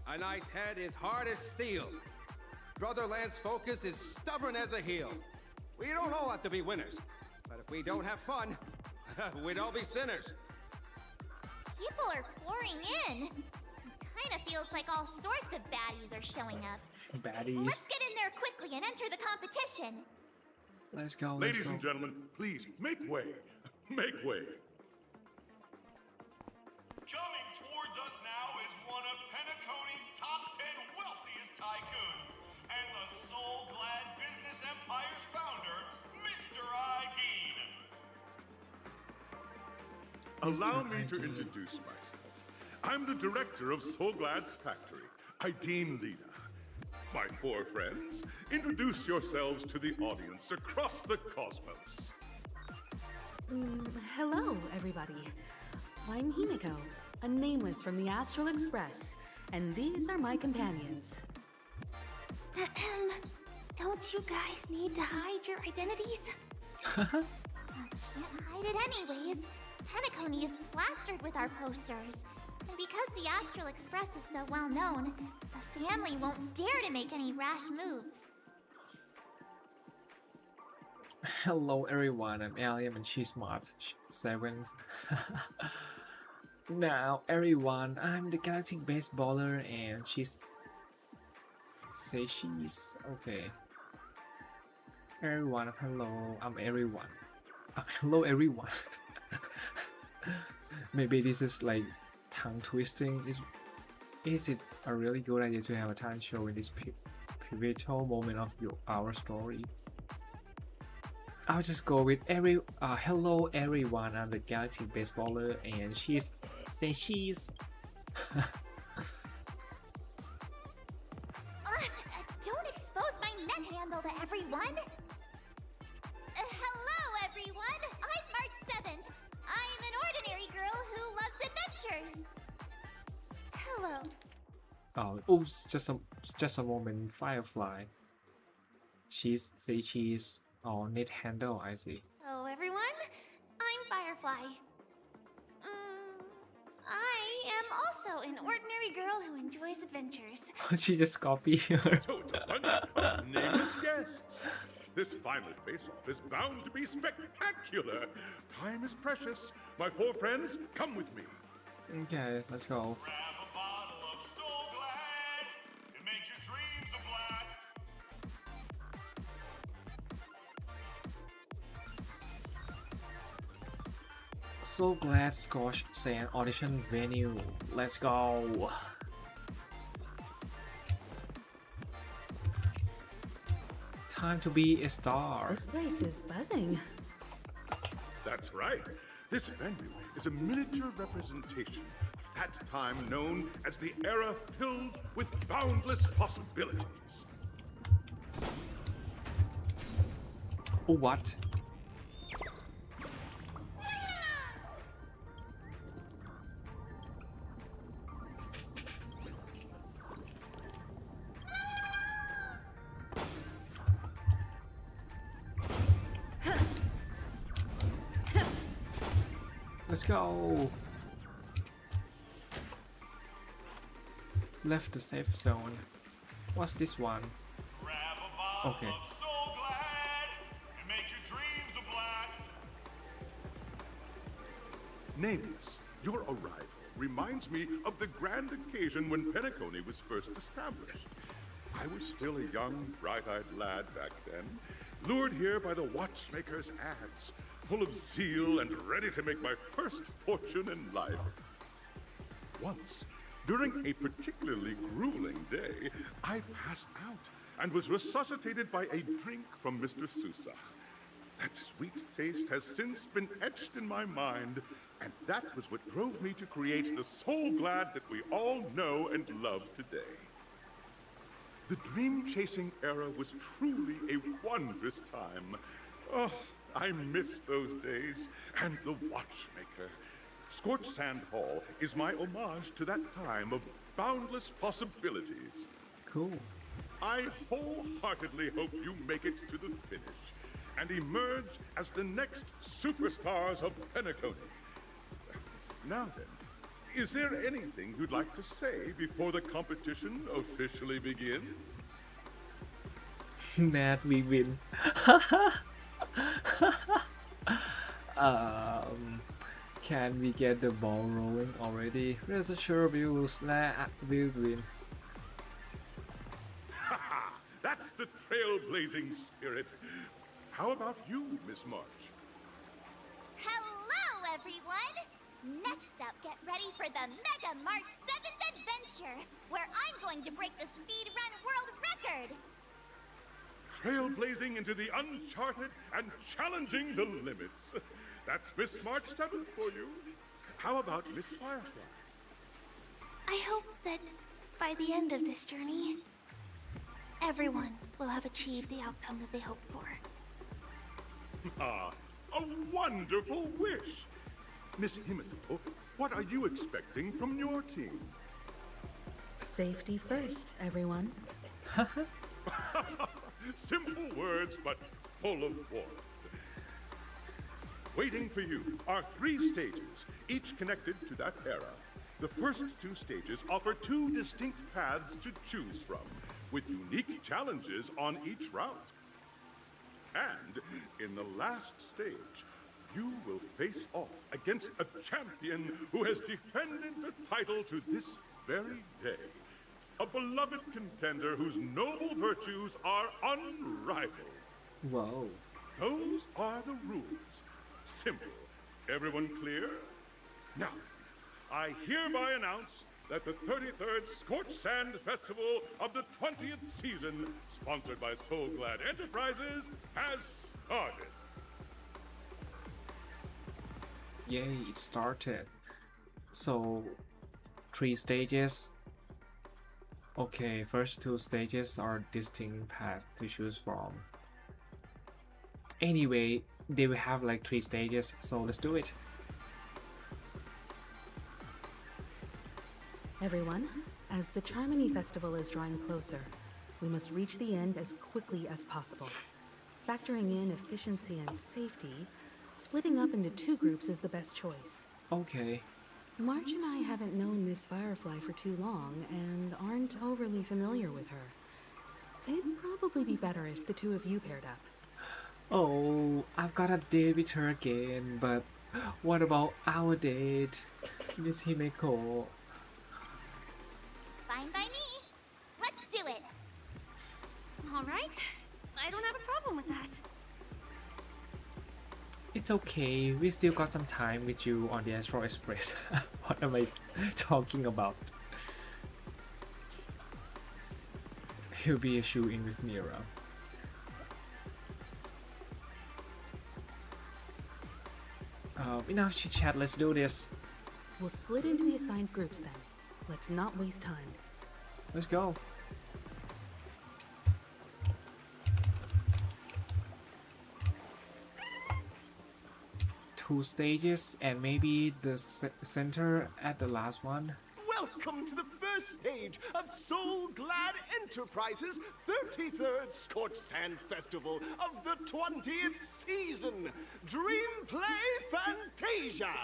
A knight's head is hard as steel. Brotherland's focus is stubborn as a heel. We don't all have to be winners, but if we don't have fun, we'd all be sinners. People are pouring in. Kinda feels like all sorts of baddies are showing up. Baddies. Let's get in there quickly and enter the competition. Let's go. Ladies and gentlemen, please make way. Make way. Coming towards us now is one of Penacony's top 10 wealthiest tycoons and the soul-glad business empire's founder, Mr. Dean. Allow me to introduce myself. I'm the director of Soulglad's factory, Dean Lina. My four friends, introduce yourselves to the audience across the cosmos. Hello, everybody. I'm Himiko, a nameless from the Astral Express, and these are my companions. Don't you guys need to hide your identities? Can't hide it anyways. Penacony is plastered with our posters. And because the Astral Express is so well known, the family won't dare to make any rash moves. Hello everyone, I'm Alien and she's smart. 7. Now everyone, I'm the galactic baseballer and she's... Say she's... Okay. Everyone, hello, I'm everyone. Hello everyone. Maybe this is like tongue twisting. Is it a really good idea to have a talent show in this pivotal moment of our story? I'll just go with hello everyone, I'm the galactic baseballer and she's say she's Don't expose my net handle to everyone. Hello everyone, I'm March 7th. I'm an ordinary girl who loves adventures. Hello. Oh, oops, just a moment, Firefly. Say she's net handle, I see. Hello everyone, I'm Firefly. I am also an ordinary girl who enjoys adventures. She just copied her. Total bunch of nameless guests. This final face-off is bound to be spectacular. Time is precious. My four friends, come with me. Okay, let's go. Grab a bottle of Soul Glad and make your dreams a blast. So glad Scotch Sand audition venue. Let's go. Time to be a star. This place is buzzing. That's right. This venue is a miniature representation of that time known as the era filled with boundless possibilities. What? Let's go. Left the safe zone. What's this one? Grab a bottle Okay. of Soul Glad and make your dreams a blast. Nameless, your arrival reminds me of the grand occasion when Penacony was first established. I was still a young, bright-eyed lad back then, lured here by the watchmaker's ads, full of zeal and ready to make my first fortune in life. Once, during a particularly grueling day, I passed out and was resuscitated by a drink from Mr. Sousa. That sweet taste has since been etched in my mind, and that was what drove me to create the Soul Glad that we all know and love today. The dream-chasing era was truly a wondrous time. Oh, I miss those days, and the watchmaker. Scorched Sand Hall is my homage to that time of boundless possibilities. Cool. I wholeheartedly hope you make it to the finish and emerge as the next superstars of Penacony. Now then, is there anything you'd like to say before the competition officially begins? Nat, we win. Can we get the ball rolling already? Rest assured we'll win. That's the trailblazing spirit. How about you, Miss March? Hello, everyone! Next up, get ready for the Mega March 7th adventure, where I'm going to break the speedrun world record! Trailblazing into the uncharted and challenging the limits. That's Miss March 7th for you. How about Miss Firefly? I hope that by the end of this journey, everyone will have achieved the outcome that they hoped for. Ah, a wonderful wish! Miss Himiko, what are you expecting from your team? Safety first, everyone. Simple words, but full of warmth. Waiting for you are 3 stages, each connected to that era. The first 2 stages offer 2 distinct paths to choose from, with unique challenges on each route. And in the last stage, you will face off against a champion who has defended the title to this very day. A beloved contender whose noble virtues are unrivaled. Whoa. Those are the rules. Simple. Everyone clear? Now, I hereby announce that the 33rd Scorched Sand Festival of the 20th season, sponsored by Soul Glad Enterprises, has started. Yay, it started. So, 3 stages. Okay, first 2 stages are distinct paths to choose from. Anyway, they will have like 3 stages, so let's do it. Everyone, as the Charmony Festival is drawing closer, we must reach the end as quickly as possible. Factoring in efficiency and safety, splitting up into 2 groups is the best choice. Okay. March and I haven't known Miss Firefly for too long and aren't overly familiar with her. It'd probably be better if the 2 of you paired up. Oh, I've got a date with her again, but what about our date, Miss Himeko? Fine by me. Let's do it. All right. I don't have a problem with that. It's okay, we still got some time with you on the Astro Express. What am I talking about? He'll be a shoe-in with me around. Enough chit-chat, let's do this. We'll split into the assigned groups then. Let's not waste time. Let's go. Two stages and maybe the center at the last one. Welcome to the first stage of Soul Glad Enterprises' 33rd Scorched Sand Festival of the 20th season, Dream Play Fantasia.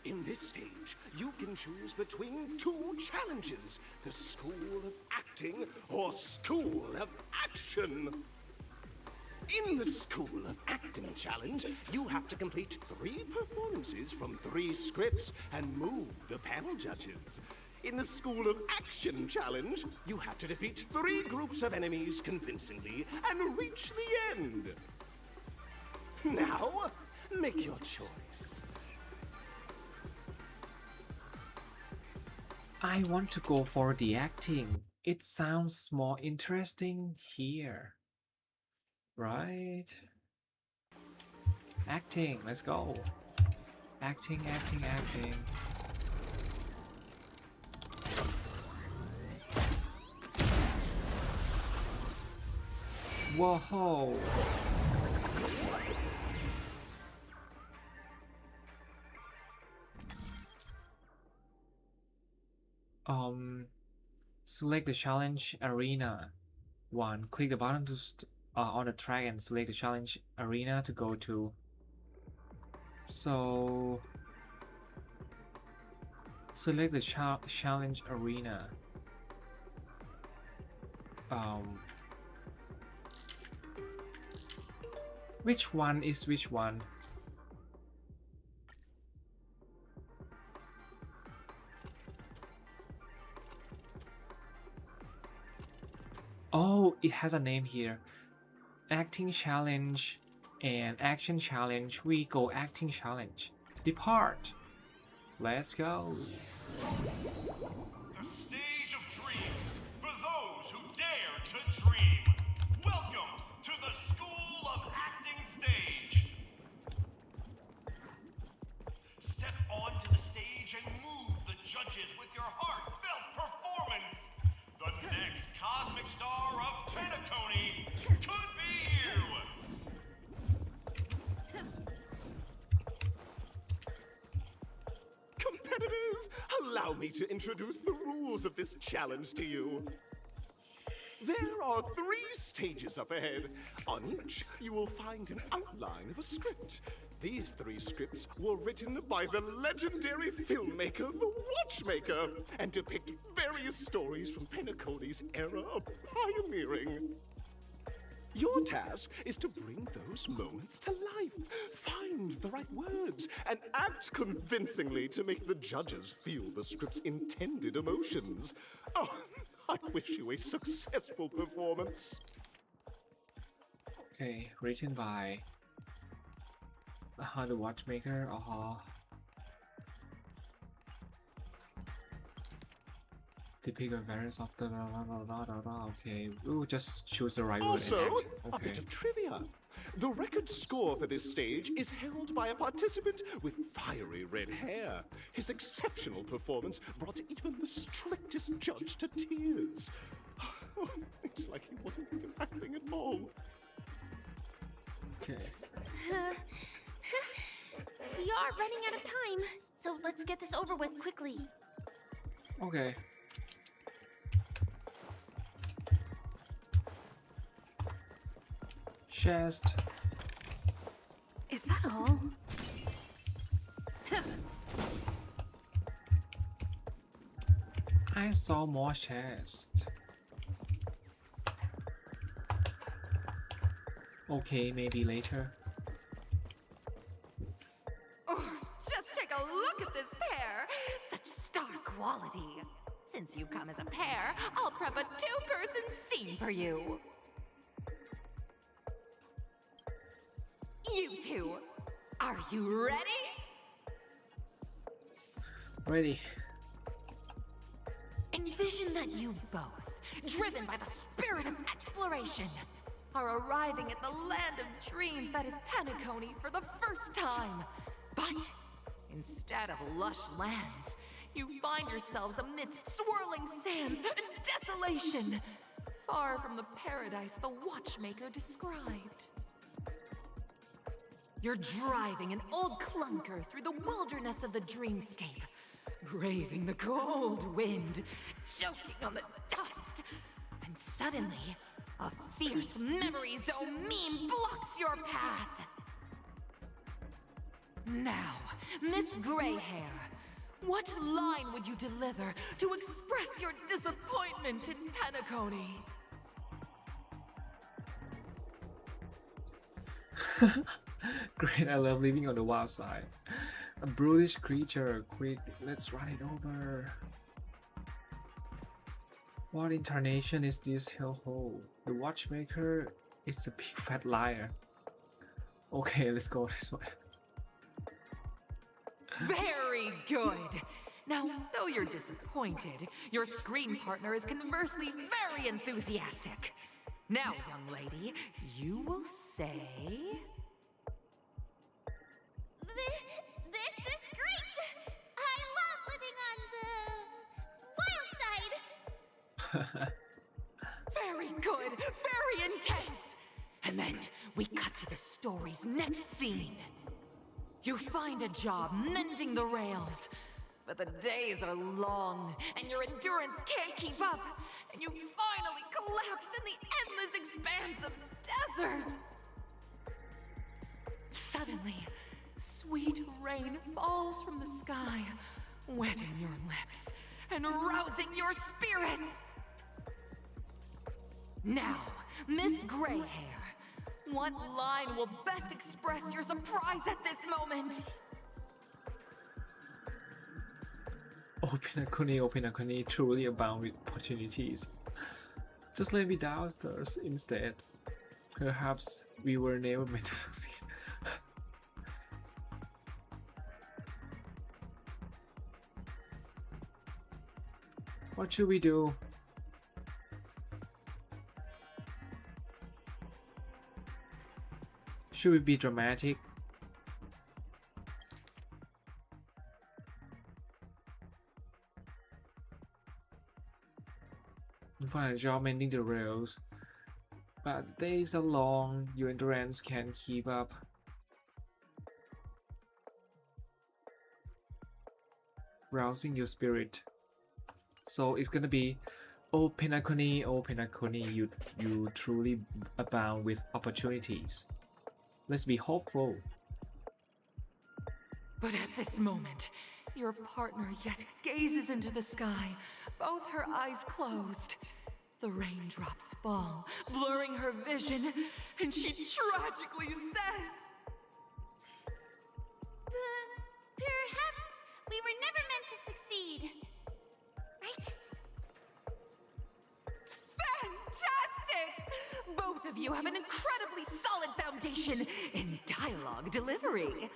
In this stage, you can choose between 2 challenges, the School of Acting or School of Action. In the School of Acting challenge, you have to complete 3 performances from 3 scripts and move the panel judges. In the School of Action challenge, you have to defeat 3 groups of enemies convincingly and reach the end. Now, make your choice. I want to go for the acting. It sounds more interesting here. Right? Acting, let's go. Acting, acting, acting. Whoa. Select the challenge arena. 1. Click the button to on the track and select the challenge arena to go to. So select the challenge arena. Which one is which one? Oh, it has a name here. Acting challenge and action challenge. We go acting challenge. Depart. Let's go. The stage of dreams for those who dare to dream. Welcome to the School of Acting stage. Step onto the stage and move the judges with your heartfelt performance. The next cosmic star of Penacony could be you. Competitors, allow me to introduce the rules of this challenge to you. There are 3 stages up ahead. On each, you will find an outline of a script. These 3 scripts were written by the legendary filmmaker, The Watchmaker, and depict various stories from Penacony's era of pioneering. Your task is to bring those moments to life, find the right words, and act convincingly to make the judges feel the script's intended emotions. Oh, I wish you a successful performance. Okay, written by The Watchmaker. Typical variants of the okay. We'll just choose the right word. Also, and act. a bit of trivia. The record score for this stage is held by a participant with fiery red hair. His exceptional performance brought even the strictest judge to tears. It's like he wasn't even acting at all. Okay. We are running out of time, so let's get this over with quickly. Okay. Chest. Is that all? I saw more chest. Okay, maybe later. Oh, just take a look at this pair! Such star quality. Since you've come as a pair, I'll prep a 2-person scene for you. You two, are you ready? Ready. Envision that you both, driven by the spirit of exploration, are arriving at the land of dreams that is Penacony for the first time. But instead of lush lands, you find yourselves amidst swirling sands and desolation, far from the paradise the Watchmaker described. You're driving an old clunker through the wilderness of the dreamscape, braving the cold wind, choking on the dust, and suddenly, a fierce memory zone meme blocks your path. Now, Miss Gray Hair, what line would you deliver to express your disappointment in Penacony? Great, I love living on the wild side. A brutish creature, quick, let's run it over. What incarnation is this hellhole? The watchmaker is a big fat liar. Okay, let's go this way. Very good. Now, though you're disappointed, your screen partner is conversely very enthusiastic. Now, young lady, you will say... This is great! I love living on the wild side! Very good, very intense! And then we cut to the story's next scene. You find a job mending the rails, but the days are long and your endurance can't keep up, and you finally collapse in the endless expanse of desert. Suddenly, sweet rain falls from the sky, wetting your lips and rousing your spirits. Now, Miss Greyhair, what line will best express your surprise at this moment? Open truly abound with opportunities. Just let me down first instead. Perhaps we were never meant to succeed. What should we do? Should we be dramatic? Find a job mending the rails, but days are long, your endurance can't keep up. Rousing your spirit. So it's gonna be, oh Penacony, you truly abound with opportunities. Let's be hopeful. But at this moment, your partner yet gazes into the sky, both her eyes closed. The raindrops fall, blurring her vision, and she tragically says, Perhaps we were never meant to succeed. Right? Fantastic! Both of you have an incredibly solid foundation in dialogue delivery.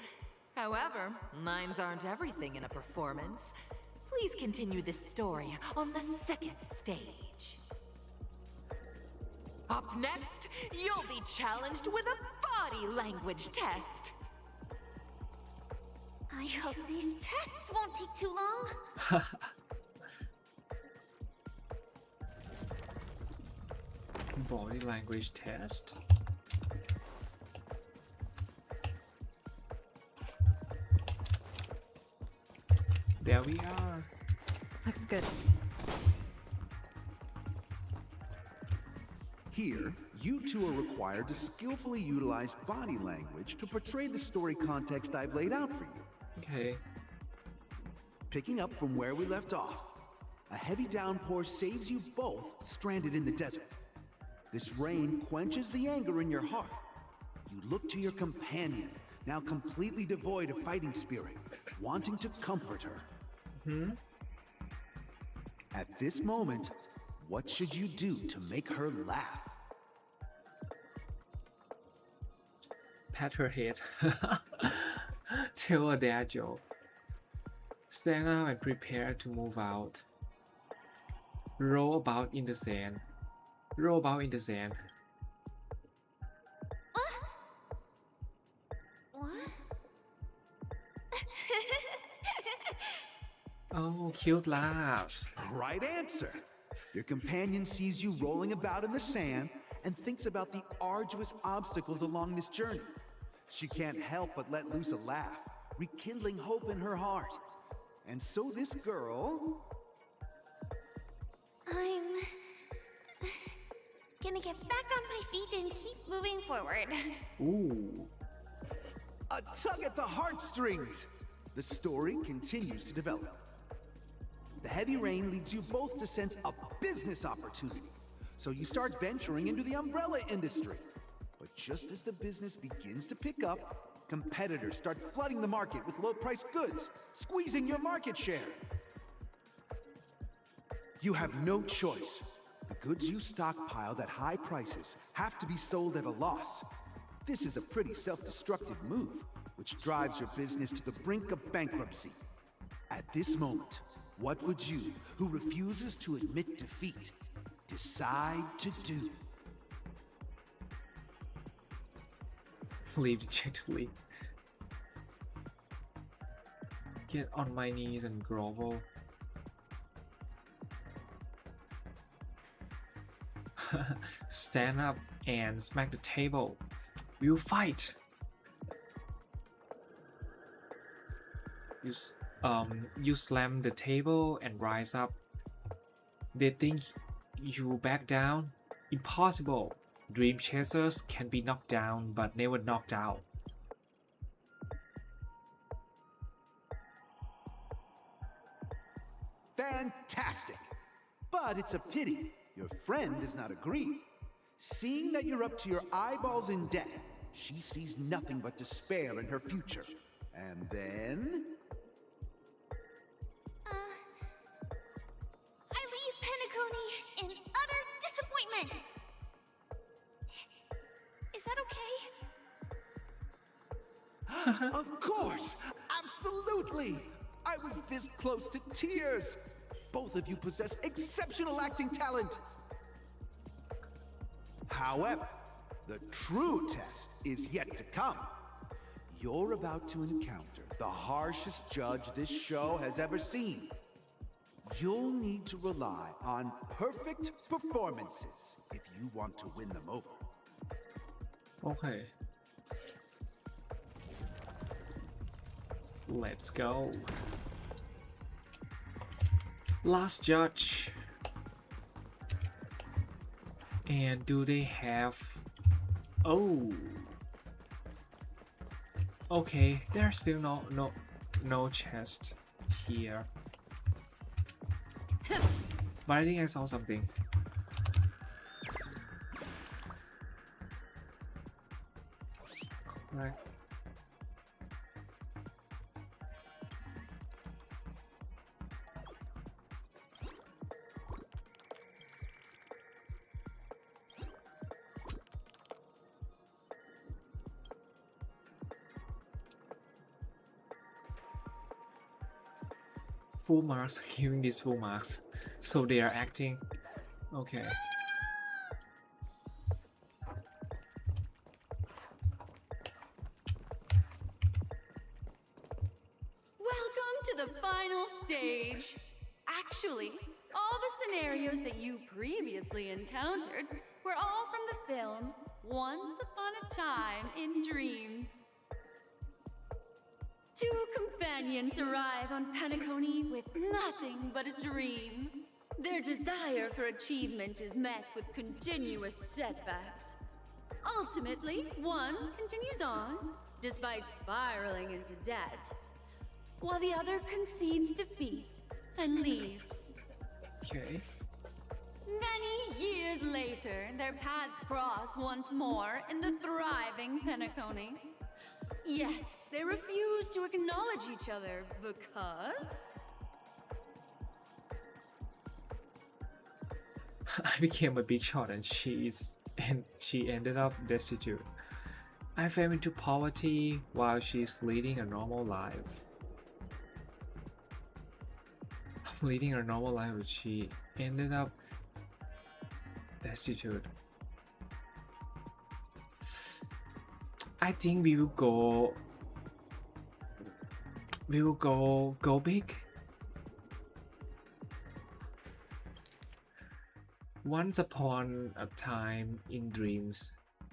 However, lines aren't everything in a performance. Please continue this story on the second stage. Up next, you'll be challenged with a body language test. I hope these tests won't take too long. Body language test. There we are. Looks good. Here, you two are required to skillfully utilize body language to portray the story context I've laid out for you. Okay. Picking up from where we left off, a heavy downpour saves you both stranded in the desert. This rain quenches the anger in your heart. You look to your companion, now completely devoid of fighting spirit, wanting to comfort her. At this moment, what should you do to make her laugh? Pat her head. Tell her dad joke. Stand up and prepare to move out. Roll about in the sand. Roll about in the sand. What? Oh, cute laugh. Right answer. Your companion sees you rolling about in the sand and thinks about the arduous obstacles along this journey. She can't help but let loose a laugh, rekindling hope in her heart. And so this girl... I'm gonna get back on my feet and keep moving forward. Ooh. A tug at the heartstrings! The story continues to develop. The heavy rain leads you both to sense a business opportunity. So you start venturing into the umbrella industry. But just as the business begins to pick up, competitors start flooding the market with low-priced goods, squeezing your market share. You have no choice. The goods you stockpiled at high prices have to be sold at a loss. This is a pretty self-destructive move, which drives your business to the brink of bankruptcy. At this moment, what would you, who refuses to admit defeat, decide to do? Leave dejectedly. Get on my knees and grovel. Stand up and smack the table. We'll fight. You slam the table and rise up. They think you back down? Impossible. Dream chasers can be knocked down but never knocked out. Fantastic! But it's a pity your friend does not agree. Seeing that you're up to your eyeballs in debt, she sees nothing but despair in her future. And then... I leave Penacony in utter disappointment. Is that okay? Of course! Absolutely! I was this close to tears! Both of you possess exceptional acting talent! However, the true test is yet to come. You're about to encounter the harshest judge this show has ever seen. You'll need to rely on perfect performances if you want to win them over. Okay. Let's go. Last judge. And do they have... Oh. Okay, there's still no chest here. But I think I saw something. Right. Full marks, giving these full marks. So they are acting. Okay. Welcome to the final stage. Actually, all the scenarios that you previously encountered were all from the film Once Upon a Time in Dreams. Two companions arrive on Penacony with nothing but a dream. Their desire for achievement is met with continuous setbacks. Ultimately, one continues on, despite spiraling into debt, while the other concedes defeat and leaves. Okay. Many years later, their paths cross once more in the thriving Penacony. Yet, they refuse to acknowledge each other because... I became a big shot and she ended up destitute. I fell into poverty while she's leading a normal life. I'm leading a normal life but she ended up destitute. I think we will go big. Once upon a time in dreams.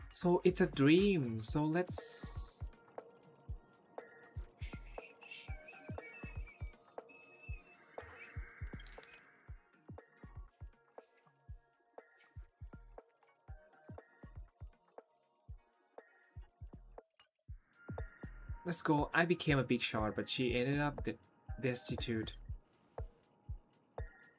So it's a dream. So let's go. I became a big shot, but she ended up destitute.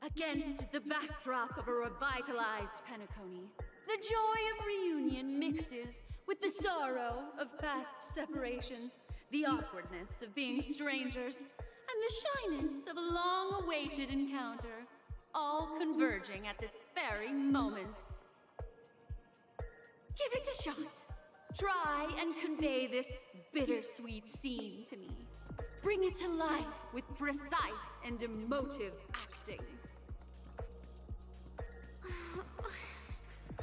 Against the backdrop of a revitalized Penacony, the joy of reunion mixes with the sorrow of past separation, the awkwardness of being strangers, and the shyness of a long-awaited encounter. all converging at this very moment. Give it a shot. Try and convey this bittersweet scene to me. Bring it to life with precise and emotive acting.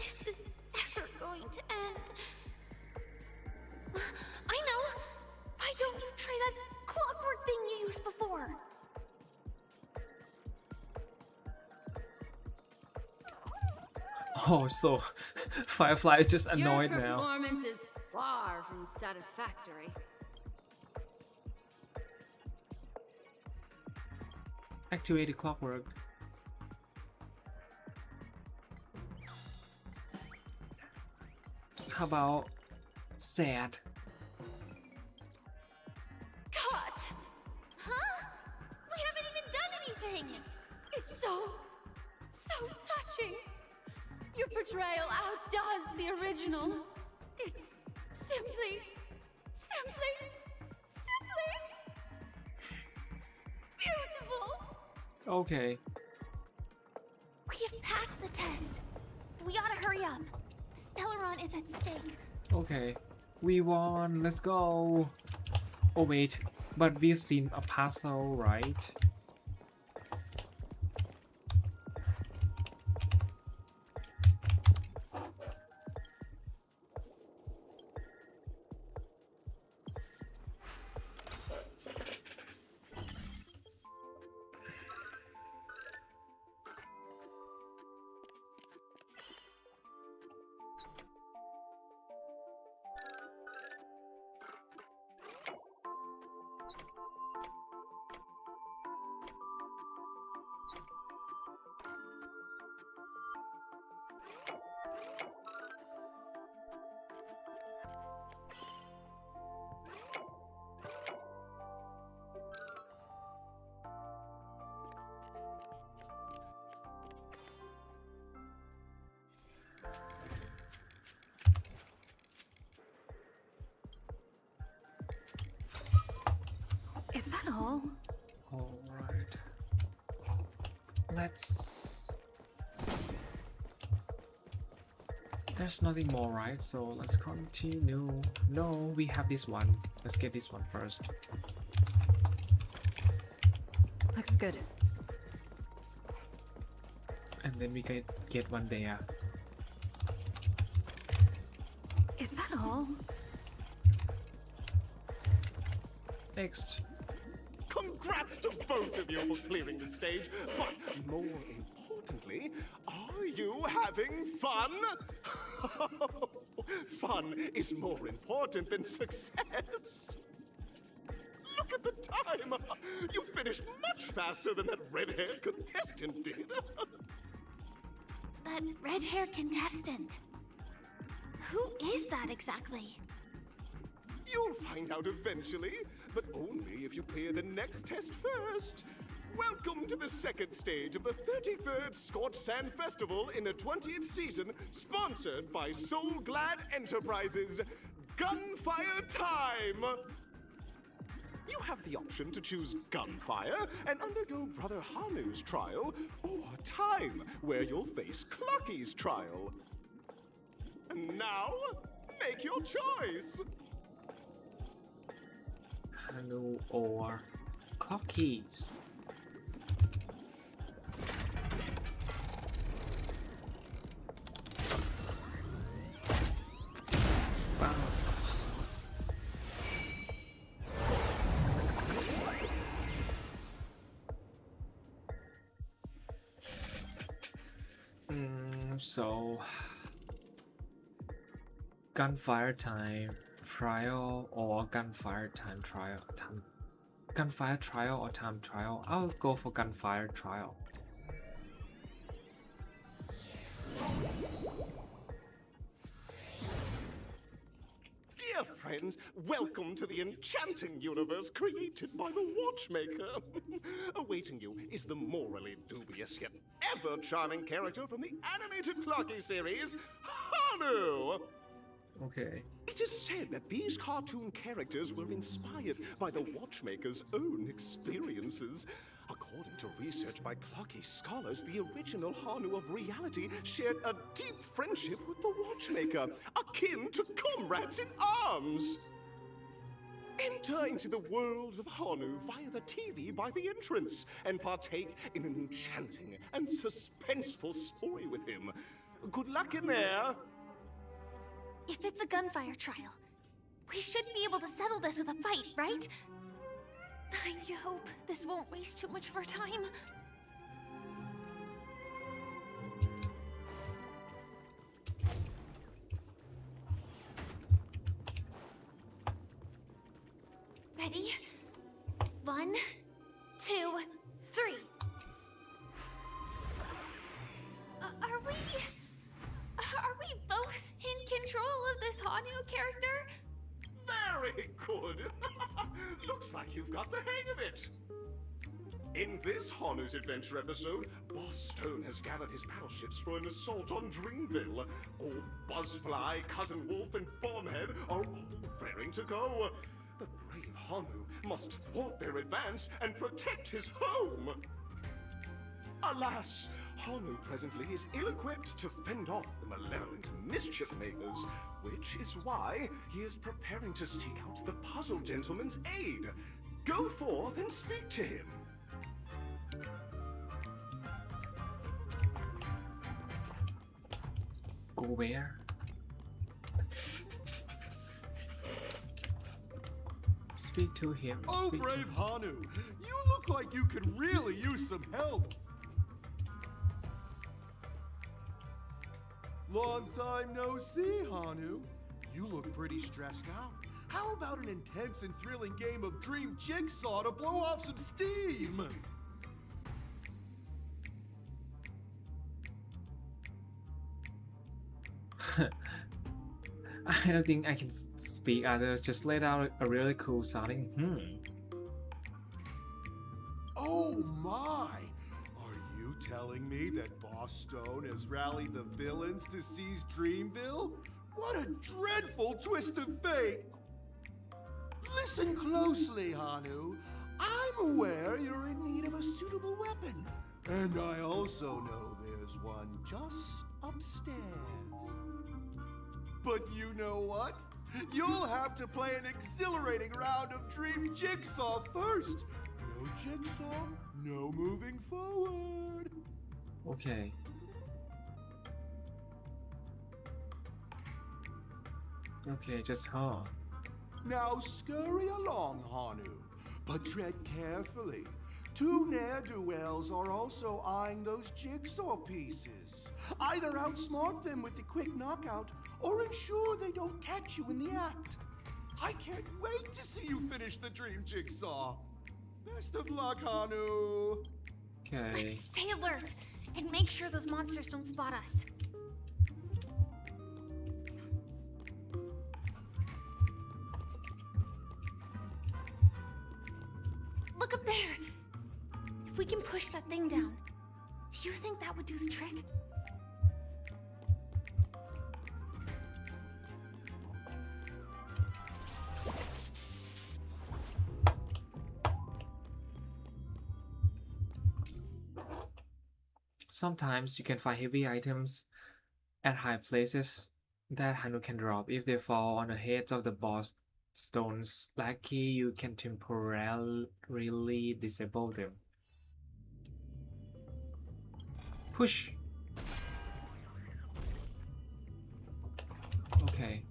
Is this ever going to end? I know! Why don't you try that clockwork thing you used before? Oh, so Firefly is just annoyed Your now. performance is far from satisfactory. Activate the clockwork. How about sad? Cut! Huh? We haven't even done anything! It's so touching. Your portrayal outdoes the original. It's simply beautiful. Okay. We have passed the test. We gotta hurry up. The Stellaron is at stake. Okay. We won. Let's go. Oh wait, but we've seen a puzzle, right? Is that all? Alright. Let's... There's nothing more, right? So let's continue. No, we have this one. Let's get this one first. Looks good. And then we can get one there. Is that all? Next. Congrats to both of you for clearing the stage, but more importantly, are you having fun? Fun is more important than success. Look at the time! You finished much faster than that red-haired contestant did. That red-haired contestant. Who is that exactly? You'll find out eventually, but only if you clear the next test first. Welcome to the second stage of the 33rd Scorched Sand Festival in the 20th season, sponsored by Soul Glad Enterprises. Gunfire time! You have the option to choose Gunfire and undergo Brother Hanu's trial, or Time, where you'll face Clucky's trial. And now, make your choice! Hanu or Clockies. Bounce. So gunfire time trial or gunfire time trial? Gunfire trial or time trial? I'll go for gunfire trial. Dear friends, welcome to the enchanting universe created by the Watchmaker. Awaiting you is the morally dubious yet ever charming character from the animated Clocky series, Hanu! Okay. It is said that these cartoon characters were inspired by the Watchmaker's own experiences. According to research by clocky scholars, the original Hanu of reality shared a deep friendship with the Watchmaker, akin to comrades in arms. Enter into the world of Hanu via the TV by the entrance and partake in an enchanting and suspenseful story with him. Good luck in there! If it's a gunfire trial, we should be able to settle this with a fight, right? I hope this won't waste too much of our time. Ready? 1, 2, 3. Are we both in control of this Hanu character? Very good! Looks like you've got the hang of it! In this Hanu's Adventure episode, Boss Stone has gathered his battleships for an assault on Dreamville. Old Buzzfly, Cousin Wolf, and Bombhead are all raring to go. The brave Hanu must thwart their advance and protect his home! Alas, Hanu presently is ill-equipped to fend off the malevolent mischief makers, which is why he is preparing to seek out the Puzzle Gentleman's aid. Go forth and speak to him. Go where? Speak to him. Oh, Speak to brave him. Hanu, you look like you could really use some help. Long time no see, Hanu. You look pretty stressed out. How about an intense and thrilling game of Dream Jigsaw to blow off some steam? I don't think I can speak others. Just let out a really cool sounding. Oh my! Are you telling me that Boss Stone has rallied the villains to seize Dreamville? What a dreadful twist of fate! Listen closely, Hanu. I'm aware you're in need of a suitable weapon. And I also know there's one just upstairs. But you know what? You'll have to play an exhilarating round of Dream Jigsaw first. No Jigsaw, no moving forward. Okay. Okay, just huh. Now scurry along, Hanu, but tread carefully. Two ne'er-do-wells are also eyeing those jigsaw pieces. Either outsmart them with the quick knockout, or ensure they don't catch you in the act. I can't wait to see you finish the dream jigsaw. Best of luck, Hanu. Okay. Let's stay alert and make sure those monsters don't spot us. Look up there. If we can push that thing down, do you think that would do the trick? Sometimes you can find heavy items at high places that Hanu can drop. If they fall on the heads of the boss stones lucky, you can temporarily disable them. Push. Okay.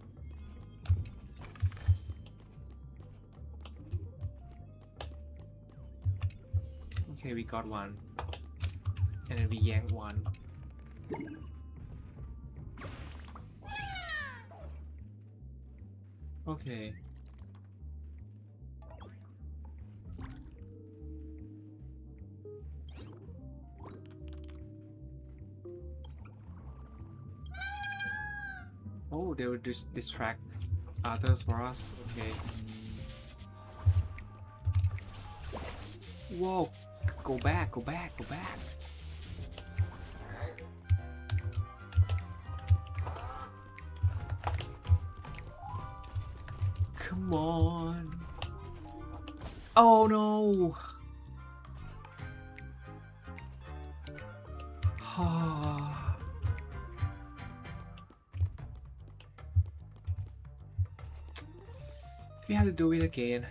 Okay, we got one. And then we yank one. Okay. Oh, they will distract others for us. Okay. Whoa! Go back! Go back! Go back! Come on! Oh no! We have to do it again.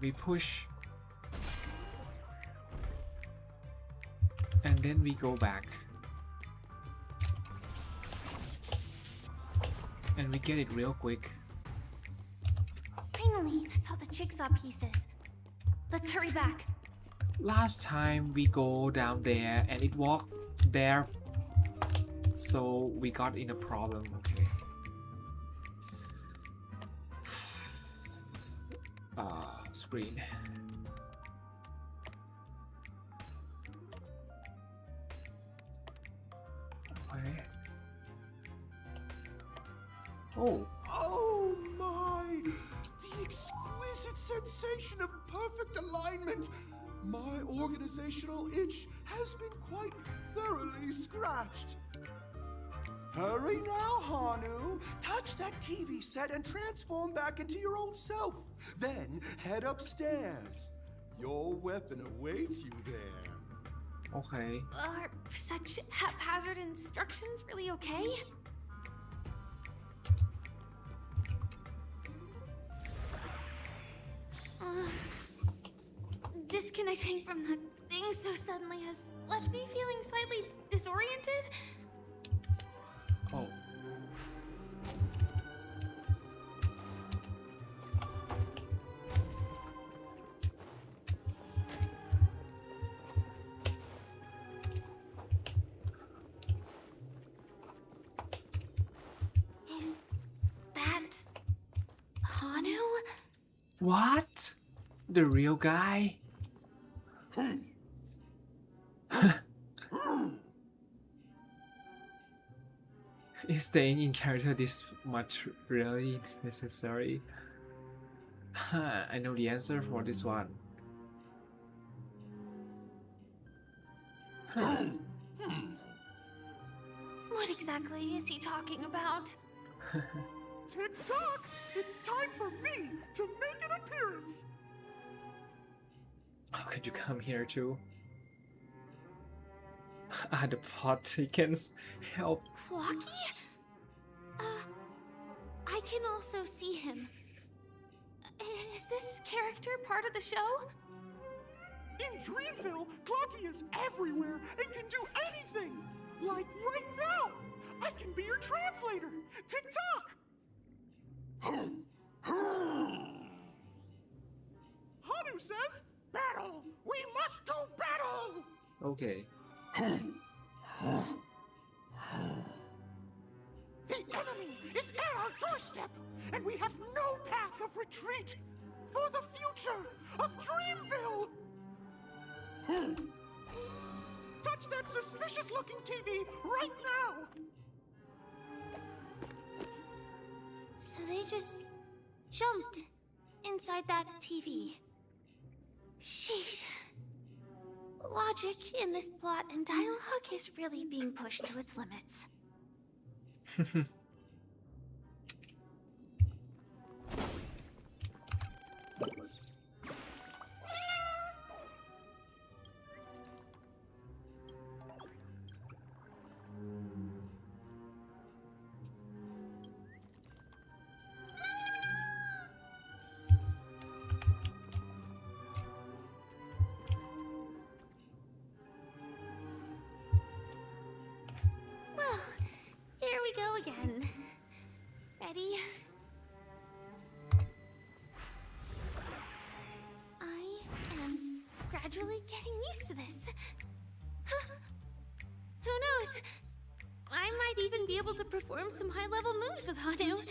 We push. And then we go back. And we get it real quick. Finally, that's all the jigsaw pieces. Let's hurry back. Last time we go down there and it walked there. So we got in a problem, okay. Screen. Okay. Oh. Oh my! The exquisite sensation of perfect alignment! My organizational itch has been quite thoroughly scratched. Hurry now, Hanu. Touch that TV set and transform back into your old self. Then head upstairs. Your weapon awaits you there. Okay. Are such haphazard instructions really okay? Disconnecting from that thing so suddenly has left me feeling slightly disoriented. Oh. Is that Hanu? What? The real guy? Is staying in character this much really necessary? I know the answer for this one. What exactly is he talking about? Tick-tock! It's time for me to make an appearance! How could you come here too? The plot thickens. Help. Flocky? I can also see him. Is this character part of the show? In Dreamville, Clocky is everywhere and can do anything! Like right now! I can be your translator! Tick-tock! Hanu says, battle! We must do battle! Okay. The enemy is at our doorstep, and we have no path of retreat for the future of Dreamville! Touch that suspicious-looking TV right now! So they just jumped inside that TV. Sheesh. Logic in this plot and dialogue is really being pushed to its limits. Well, here we go again. Ready? I am gradually getting used to this. Who knows? I might even be able to perform some high-level moves with Hanu.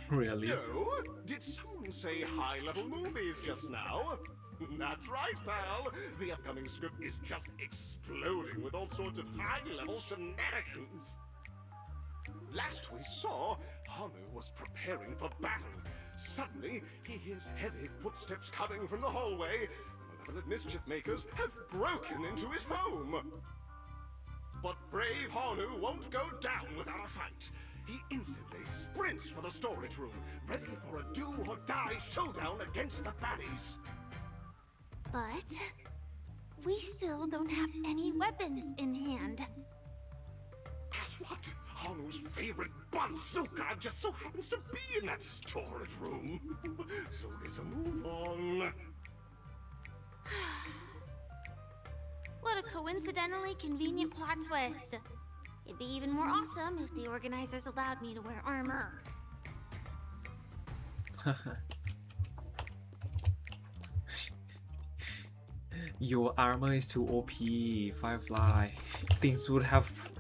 Really? No? Did someone say high-level movies just now? That's right, pal. The upcoming script is just exploding with all sorts of high-level shenanigans. Last we saw, Hanu was preparing for battle. Suddenly, he hears heavy footsteps coming from the hallway. Malevolent mischief makers have broken into his home. But brave Hanu won't go down without a fight. He instantly sprints commence for the storage room, ready for a do-or-die showdown against the baddies. But we still don't have any weapons in hand. Guess what? Hanu's favorite bazooka just so happens to be in that storage room. So get a move on. What a coincidentally convenient plot twist. It'd be even more awesome if the organizers allowed me to wear armor. Your armor is too OP, Firefly. Things would have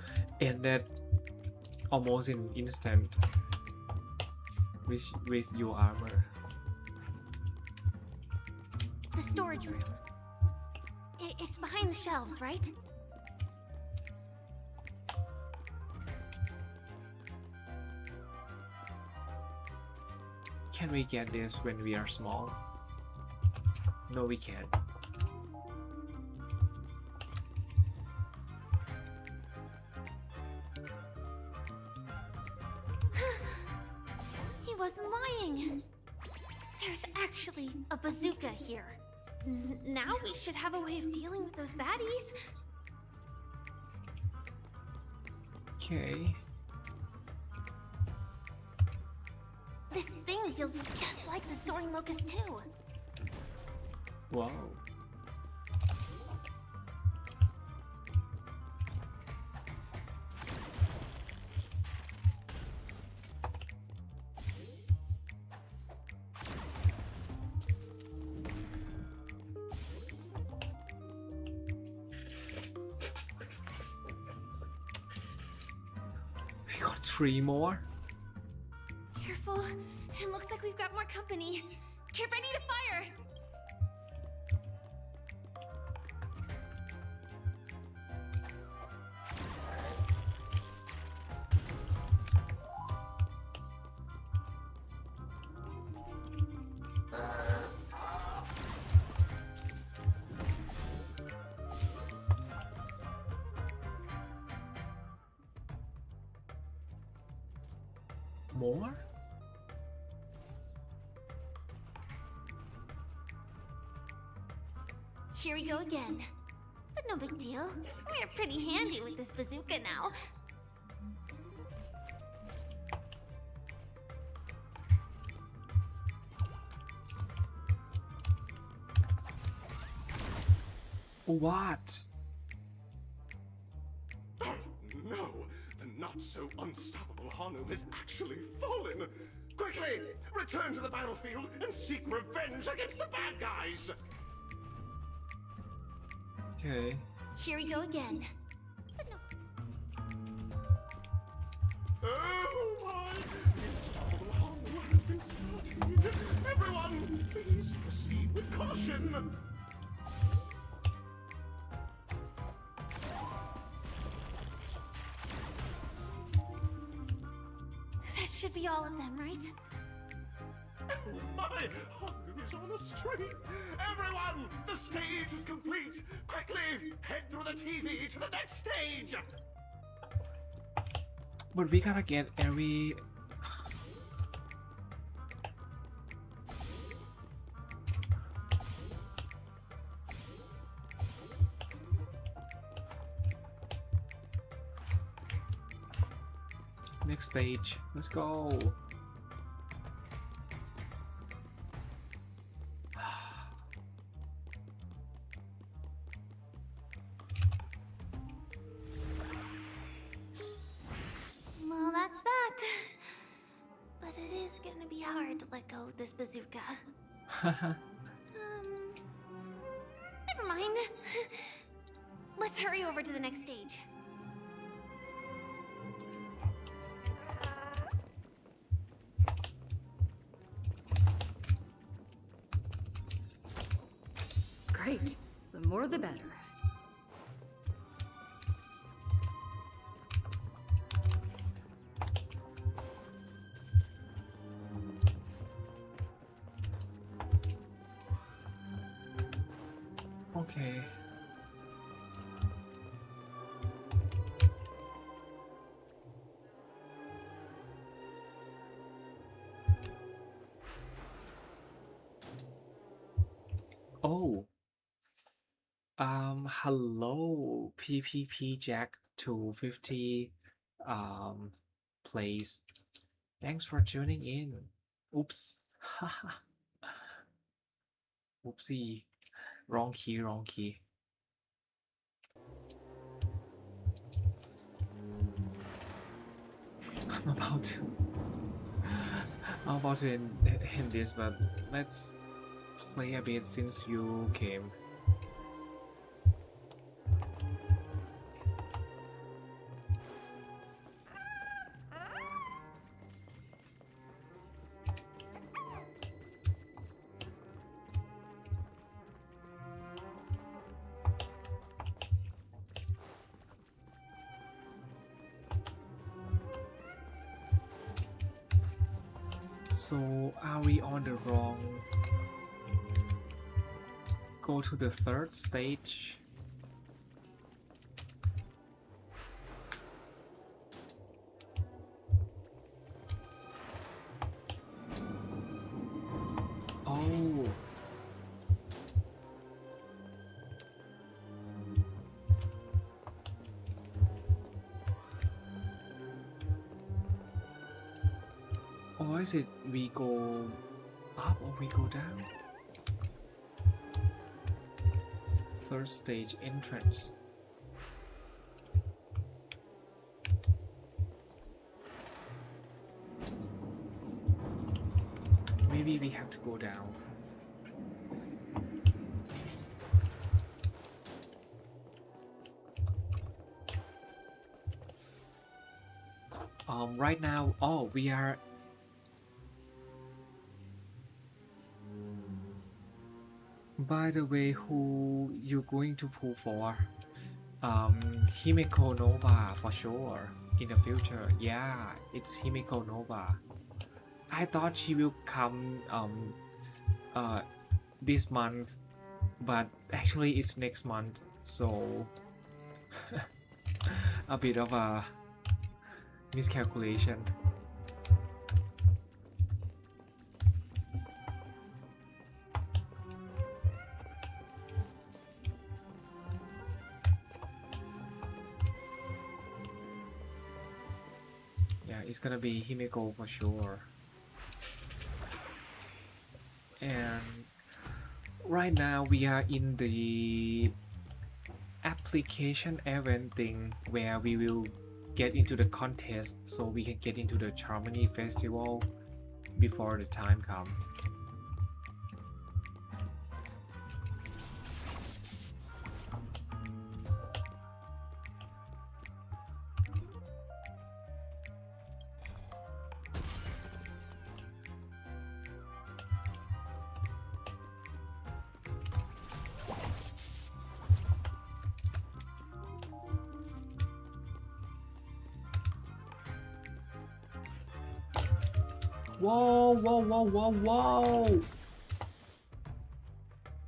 ended almost in instant with your armor. The storage room. It's behind the shelves, right? Can we get this when we are small? No, we can't. He wasn't lying. There's actually a bazooka here. Now we should have a way of dealing with those baddies. Okay. This thing feels just like the soaring locust too. Wow. We got 3 more. Careful. It looks like we've got more company. Get ready to fire! More? Here we go again. But no big deal. We're pretty handy with this bazooka now. What? Oh no! The not-so-unstoppable Hanu has actually fallen! Quickly! Return to the battlefield and seek revenge against the bad guys! Okay. Here we go again. But no. Oh my! The unstoppable Hanu has been spotted! Everyone, please proceed with caution! That should be all of them, right? Oh my! Hanu is on a streak! Everyone! The stage is complete! Quickly! Head through the TV to the next stage! But we gotta get every... Next stage. Let's go. Well, that's that. But it is gonna be hard to let go of this bazooka. Never mind. Let's hurry over to the next stage. Great. The more the better. Okay. Oh, hello, PPP Jack 250, place. Thanks for tuning in. Oops. Oopsie. Wrong key, wrong key. I'm about to end this, but let's play a bit since you came. So are we on the wrong? Go to the third stage. Oh. Or is it we go up or we go down? Third stage entrance. Maybe we have to go down. Right now, oh, we are. By the way, who you going to pull for? Himeko Nova for sure. In the future, yeah, it's Himeko Nova. I thought she will come this month, but actually it's next month, so a bit of a miscalculation. Yeah, it's gonna be Himeko for sure. And right now we are in the application event thing where we will get into the contest so we can get into the Charmony festival before the time comes. Whoa, whoa, whoa, whoa, whoa!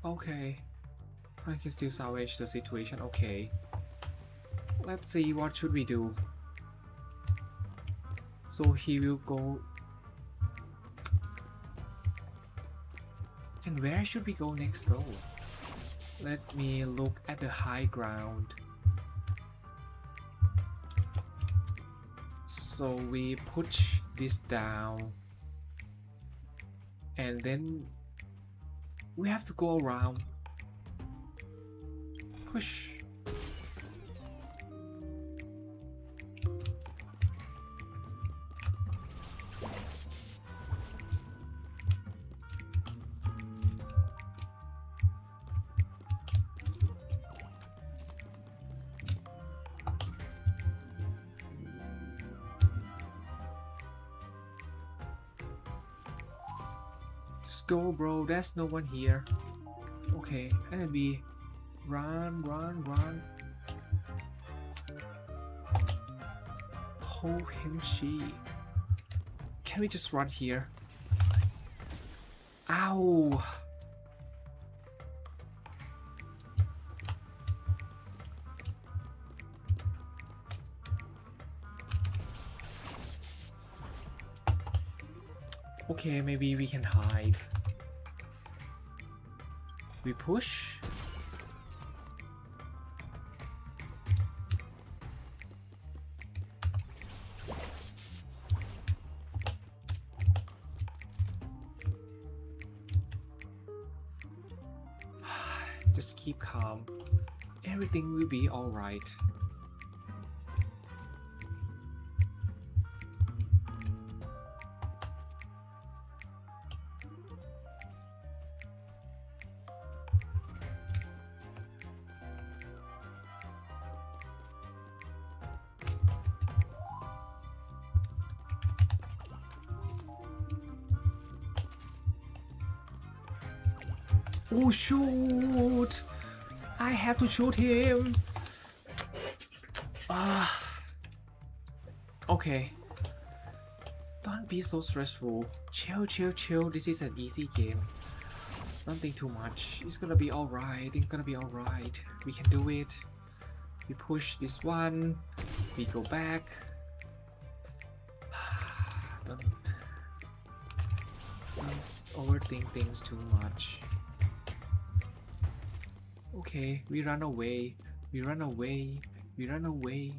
Okay. I can still salvage the situation, okay. Let's see, what should we do? So he will go... And where should we go next though? Let me look at the high ground. So we push this down. And then we have to go around. Push. Just go, bro. There's no one here. Okay, and then we run, run, run. Ho him she. Can we just run here? Ow! Okay, maybe we can hide. We push. Just keep calm. Everything will be alright. Oh shoot! I have to shoot him. Okay. Don't be so stressful. Chill, chill, chill. This is an easy game. Don't think too much. It's gonna be alright. It's gonna be alright. We can do it. We push this one. We go back. Don't overthink things too much. Okay, we run away. We run away. We run away.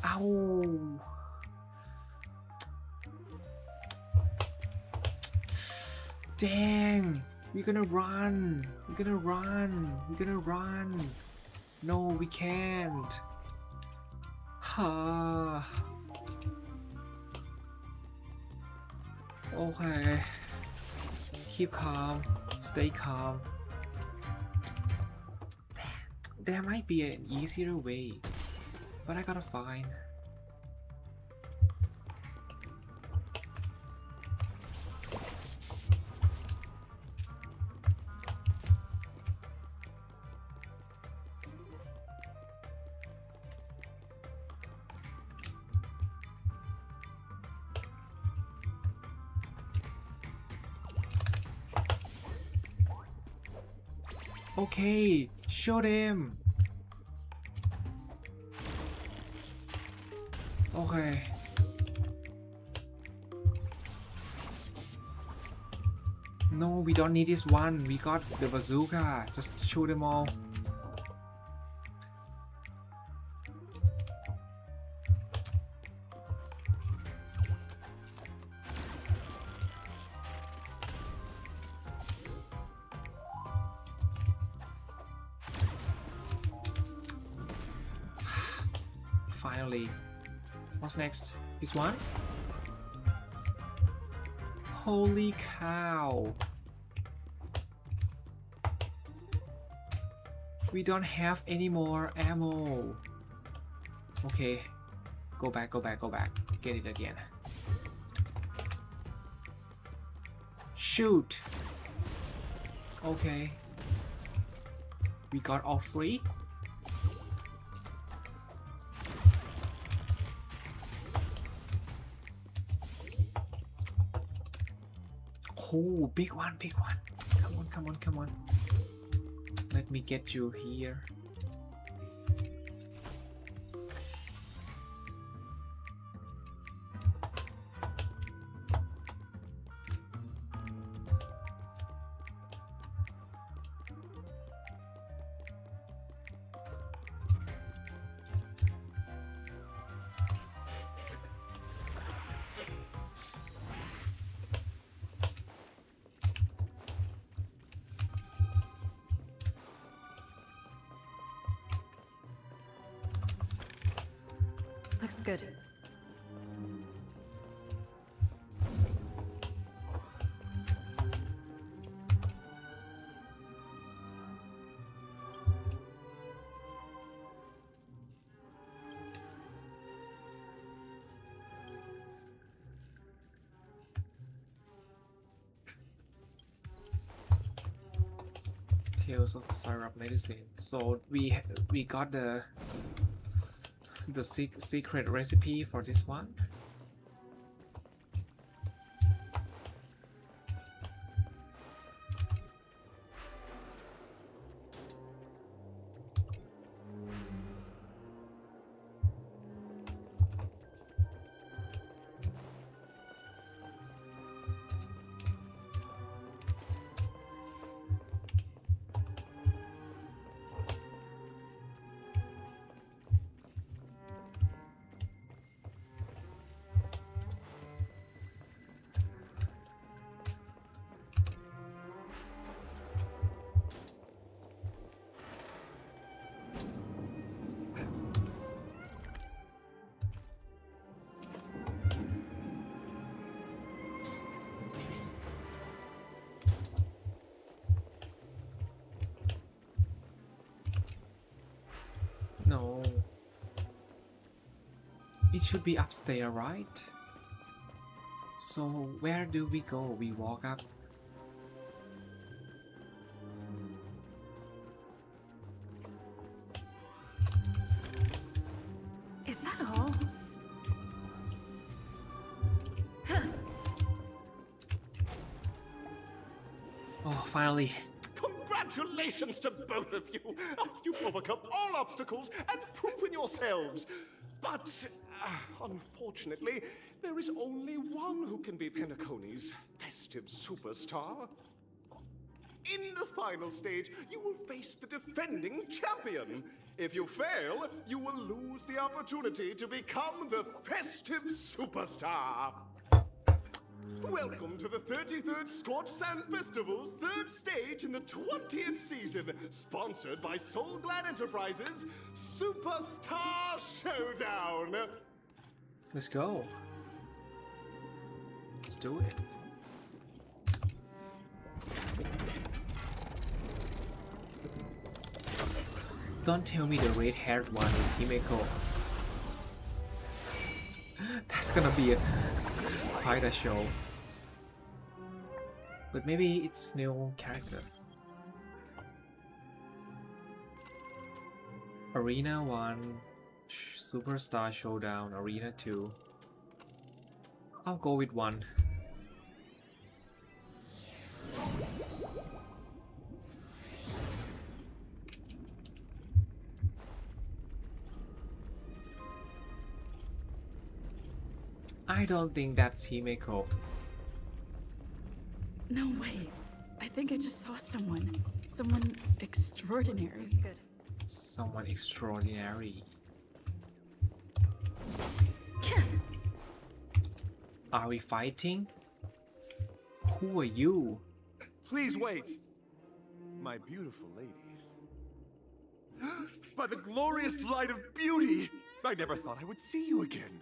Ow! Dang! We're gonna run! We're gonna run! We're gonna run! No, we can't! Ha! Okay. Keep calm. Stay calm. There might be an easier way, but I gotta find. Okay, show them. Okay. No, we don't need this one. We got the bazooka. Just shoot them all. Finally. What's next? This one? Holy cow. We don't have any more ammo. Okay. Go back, go back, go back. Get it again. Shoot. Okay. We got all three. Oh, big one, big one. Come on, come on, come on. Let me get you here. Looks good. Tales of the syrup medicine. So we got the secret recipe for this one. It should be upstairs, right? So where do we go? We walk up. Is that all? Oh, finally. Congratulations to both of you! Oh, you've overcome all obstacles and proven yourselves! But, unfortunately, there is only one who can be Penacony's festive superstar. In the final stage, you will face the defending champion. If you fail, you will lose the opportunity to become the festive superstar. Welcome to the 33rd Scorched Sand Festival's third stage in the 20th season, sponsored by Soul Glad Enterprises' Superstar Showdown. Let's go. Let's do it. Don't tell me the red-haired one is Himeko. That's gonna be quite a show. But maybe it's new character. Arena 1, Superstar Showdown, Arena 2. I'll go with 1. I don't think that's Himeko. No, wait. I think I just saw someone. Someone extraordinary. That's good. Someone extraordinary. Are we fighting? Who are you? Please wait, my beautiful ladies. By the glorious light of beauty, I never thought I would see you again.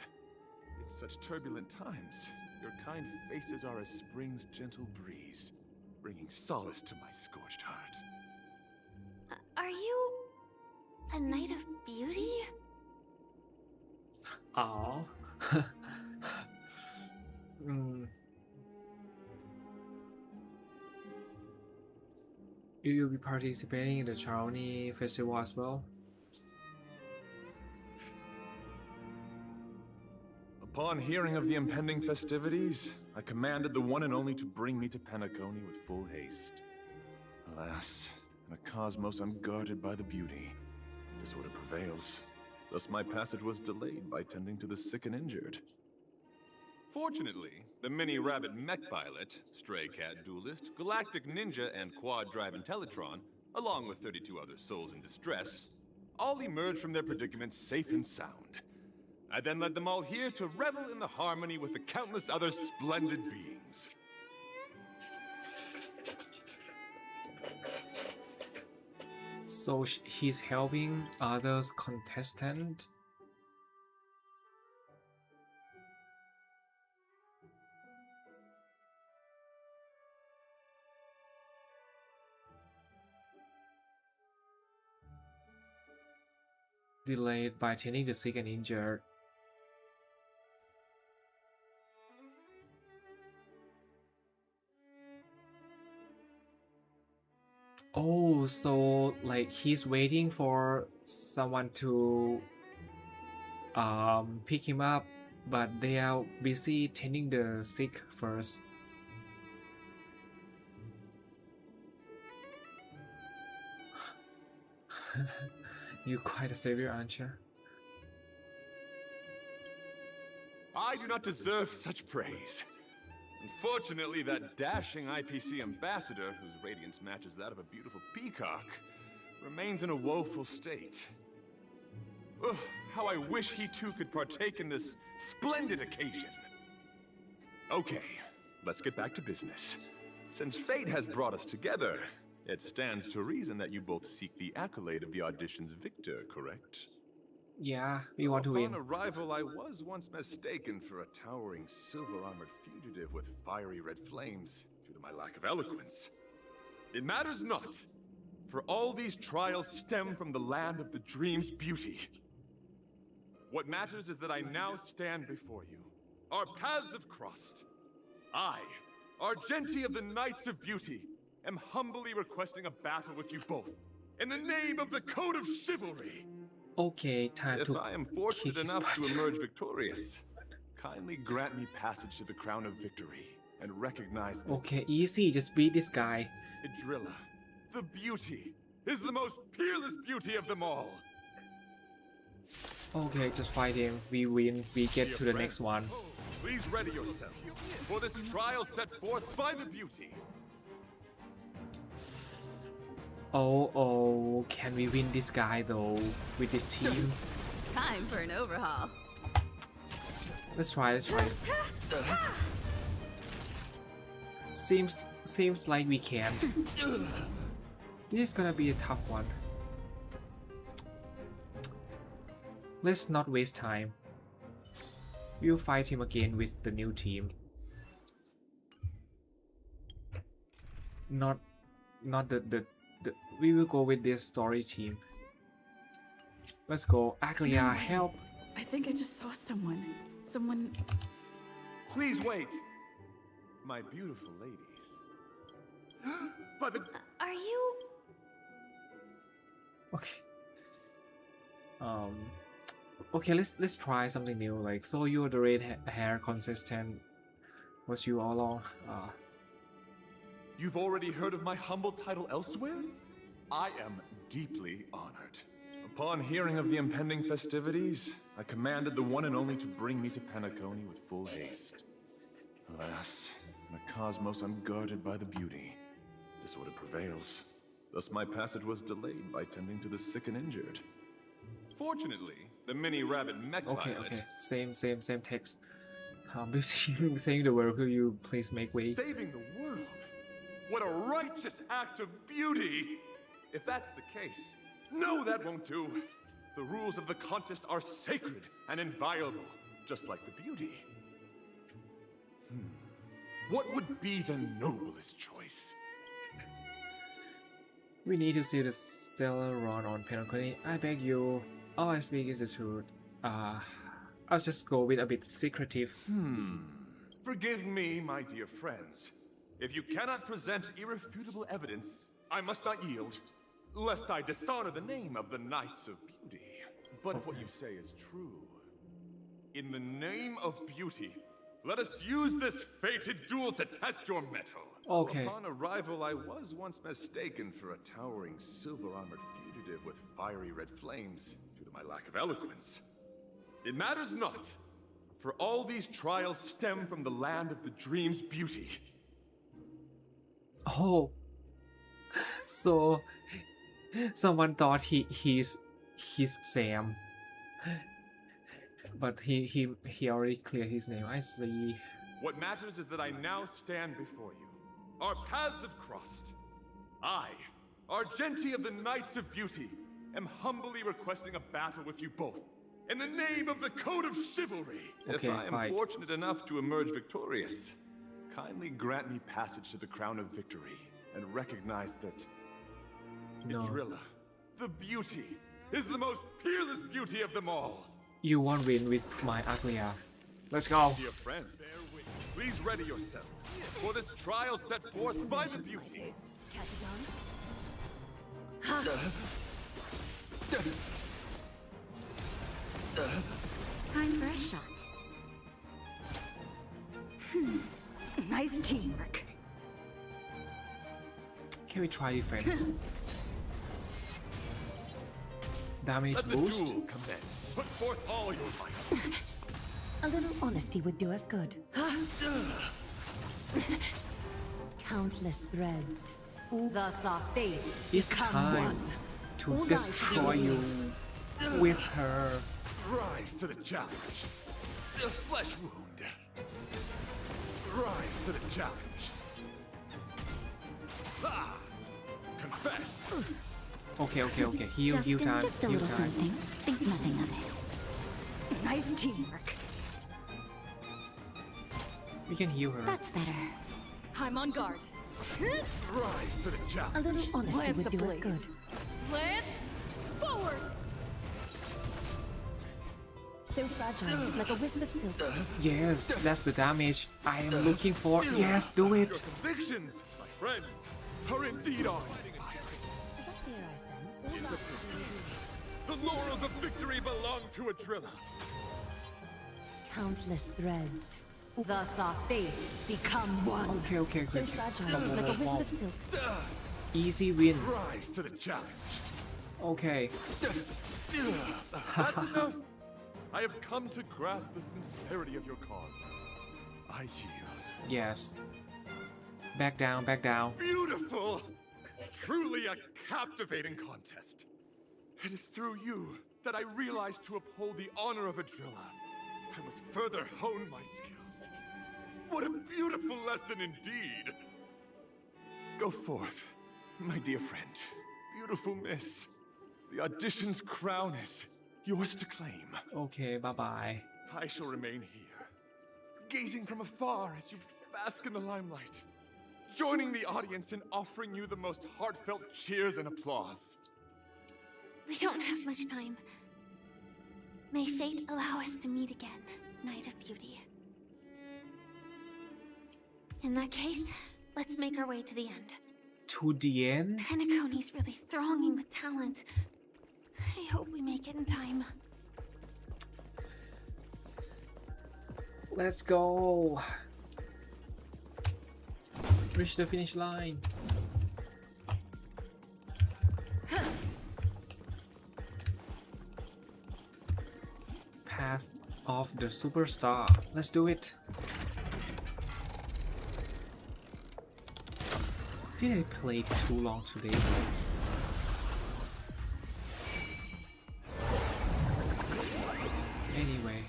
In such turbulent times, your kind faces are as spring's gentle breeze, bringing solace to my scorched heart. Are you a knight of beauty? Oh. You'll be participating in the Charony festival as well? Upon hearing of the impending festivities, I commanded the one and only to bring me to Penacony with full haste. Alas, in a cosmos unguarded by the beauty, disorder prevails. Thus my passage was delayed by tending to the sick and injured. Fortunately, the mini-rabbit mech pilot, stray cat duelist, galactic ninja, and quad-drive Intellitron, along with 32 other souls in distress, all emerged from their predicaments safe and sound. I then led them all here to revel in the harmony with the countless other splendid beings. So he's helping others contestant. Delayed by tending the sick and injured. Oh, so like he's waiting for someone to pick him up, but they are busy tending the sick first. You're quite a savior, aren't you? I do not deserve such praise. Unfortunately, that dashing IPC ambassador, whose radiance matches that of a beautiful peacock, remains in a woeful state. Ugh, how I wish he too could partake in this splendid occasion. Okay, let's get back to business. Since fate has brought us together, it stands to reason that you both seek the accolade of the audition's victor, correct? Yeah, we want to win. Upon arrival, I was once mistaken for a towering silver-armored fugitive with fiery red flames due to my lack of eloquence. It matters not, for all these trials stem from the land of the dream's beauty. What matters is that I now stand before you. Our paths have crossed. I, Argenti of the Knights of Beauty, am humbly requesting a battle with you both, in the name of the Code of Chivalry. Okay, time If to I am kick fortunate his enough butt. to emerge victorious, kindly grant me passage to the Crown of Victory and recognize that Okay, easy, just beat this guy. Idrilla, the beauty, is the most peerless beauty of them all. Okay, just fight him. We win. We get Dear to the friends, next one. Please ready yourselves for this trial set forth by the beauty. Oh, can we win this guy though with this team? Time for an overhaul. Let's try. Let's try. Seems like we can't. This is gonna be a tough one. Let's not waste time. We'll fight him again with the new team. Not the we will go with this story team. Let's go. Aglia, help! I think I just saw someone. Someone. Please wait, my beautiful ladies. By the Are you? Okay. Okay, let's try something new. Like, so you're the red hair consistent. Was you all along? You've already heard of my humble title elsewhere? I am deeply honored. Upon hearing of the impending festivities, I commanded the one and only to bring me to Penacony with full haste. Alas, in a cosmos unguarded by the beauty, disorder prevails. Thus my passage was delayed by tending to the sick and injured. Fortunately, the mini-rabbit mech pilot... Okay. Same text. Saying the word, will you please make way? Saving the world? What a righteous act of beauty! If that's the case, no, that won't do. The rules of the contest are sacred and inviolable, just like the beauty. What would be the noblest choice? We need to see the stellar run on Penacony. I beg you. All I speak is the truth. I'll just go with a bit secretive. Forgive me, my dear friends. If you cannot present irrefutable evidence, I must not yield, lest I dishonor the name of the Knights of Beauty. But if what you say is true, in the name of beauty, let us use this fated duel to test your mettle. Okay. Upon arrival, I was once mistaken for a towering silver-armored fugitive with fiery red flames due to my lack of eloquence. It matters not, for all these trials stem from the land of the dream's beauty. Oh, so someone thought he's Sam, but he already cleared his name. I see. What matters is that I now stand before you. Our paths have crossed. I, Argenti of the Knights of Beauty, am humbly requesting a battle with you both, in the name of the Code of Chivalry. Okay, if I am fight. fortunate enough to emerge victorious, kindly grant me passage to the Crown of Victory and recognize that No. Idrilla, the beauty, is the most peerless beauty of them all. You won't win with my Aglia. Let's go. Dear friends, please ready yourselves for this trial set forth by the beauty. Time for a shot. Nice teamwork. Can we try defense? Damage Let the boost. duel commence. Put forth all your might. A little honesty would do us good. Countless threads. Thus our fates It's become time one. to destroy you with her. Rise to the challenge. A flesh wound. Rise to the challenge. Ah! Confess. Okay. Heal time. Just a Heal little time. something. Think nothing of it. Nice teamwork. We can heal her. That's better. I'm on guard. Rise to the A challenge. little honesty Lance would do us ablaze. good. Lance, forward! So fragile, like a wisp of silk. Yes, that's the damage I am looking for. Yes, do Your it. convictions, my friends, are indeed ours. Is that fear I sense? It's a pity. The laurels of victory belong to a driller. Countless threads. Thus our fates become one. Okay. So fragile, like a wisp of silk. Easy win. Rise to the challenge. Okay. That's enough. I have come to grasp the sincerity of your cause. I yield. Yes. Back down, back down. Beautiful! Truly a captivating contest. It is through you that I realized to uphold the honor of a driller, I must further hone my skills. What a beautiful lesson indeed! Go forth, my dear friend. Beautiful miss. The audition's crown is yours to claim. Okay, bye-bye. I shall remain here, gazing from afar as you bask in the limelight, joining the audience in offering you the most heartfelt cheers and applause. We don't have much time. May fate allow us to meet again, Knight of Beauty. In that case, let's make our way to the end. To the end? Penacony's really thronging with talent. I hope we make it in time. Let's go. Reach the finish line. Path of the Superstar. Let's do it. Did I play too long today? Anyway.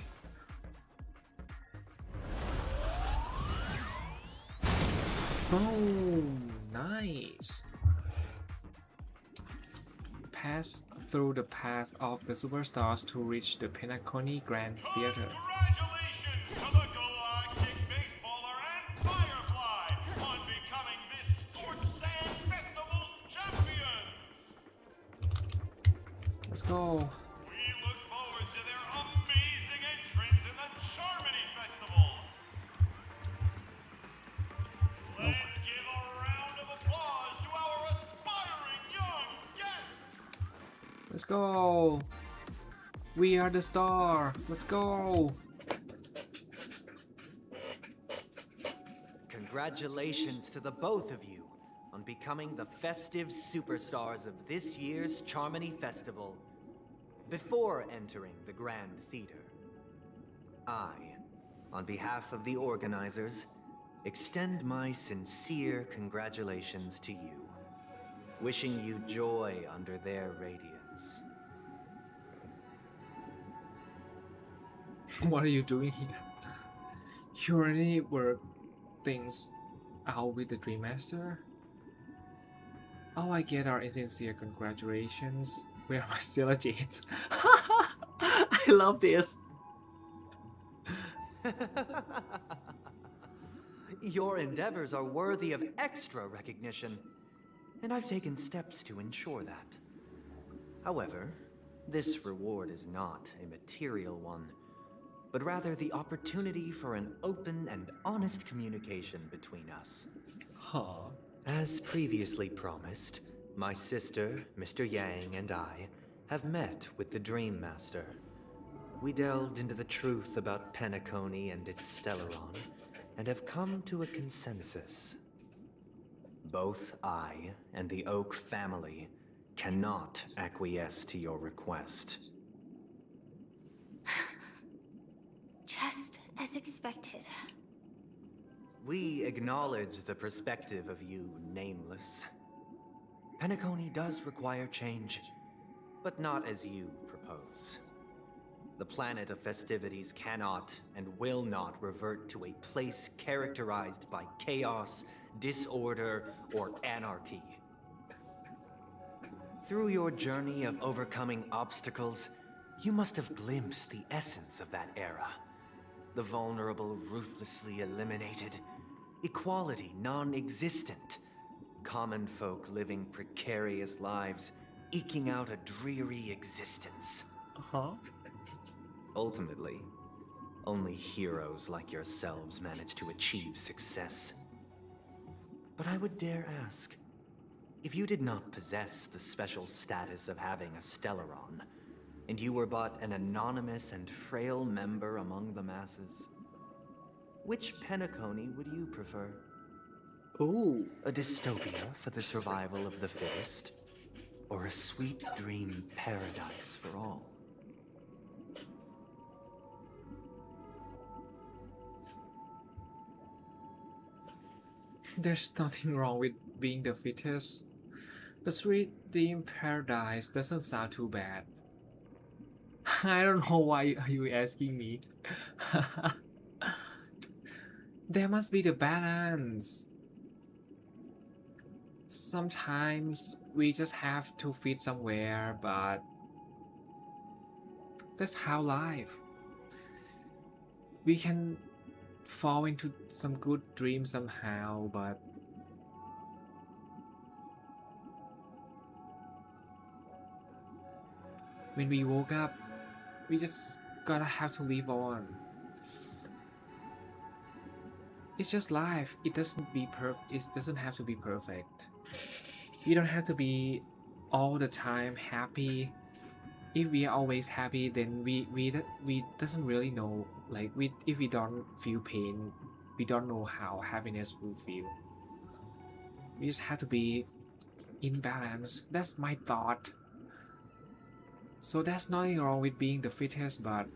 Oh, nice. Pass through the path of the superstars to reach the Penacony Grand Theater. Congratulations to the Galactic Baseballer and Firefly on becoming this Scorch Sand Festival's champions! Let's go. We look forward to their amazing entrance in the Charmony Festival! Let's give a round of applause to our aspiring young guests! Let's go. We are the star. Let's go. Congratulations to the both of you on becoming the festive superstars of this year's Charmony Festival. Before entering the Grand Theater, I, on behalf of the organizers, extend my sincere congratulations to you, wishing you joy under their radiance. What are you doing here? You already worked things out with the Dreammaster? All I get are insincere congratulations. Where are my Sailor Jades? I love this. Your endeavors are worthy of extra recognition, and I've taken steps to ensure that. However, this reward is not a material one, but rather the opportunity for an open and honest communication between us. Huh. As previously promised, my sister, Mr. Yang, and I have met with the Dreammaster. We delved into the truth about Penacony and its Stellaron, and have come to a consensus. Both I and the Oak family cannot acquiesce to your request. Just as expected. We acknowledge the perspective of you, Nameless. Penacony does require change, but not as you propose. The planet of festivities cannot and will not revert to a place characterized by chaos, disorder, or anarchy. Through your journey of overcoming obstacles, you must have glimpsed the essence of that era. The vulnerable ruthlessly eliminated, equality non-existent, common folk living precarious lives, eking out a dreary existence. Huh? Ultimately, only heroes like yourselves manage to achieve success. But I would dare ask, if you did not possess the special status of having a Stellaron, and you were but an anonymous and frail member among the masses, which Penacony would you prefer? Ooh. A dystopia for the survival of the fittest, or a sweet dream paradise for all? There's nothing wrong with being the fittest. The sweet dream paradise doesn't sound too bad. I don't know why are you asking me. There must be the balance. Sometimes we just have to fit somewhere, but that's how life. We can fall into some good dreams somehow, but when we woke up, we just gotta have to live on. It's just life. It doesn't have to be perfect. You don't have to be all the time happy. If we are always happy, then we doesn't really know, like, if we don't feel pain, we don't know how happiness will feel. We just have to be in balance. That's my thought. So there's nothing wrong with being the fittest, but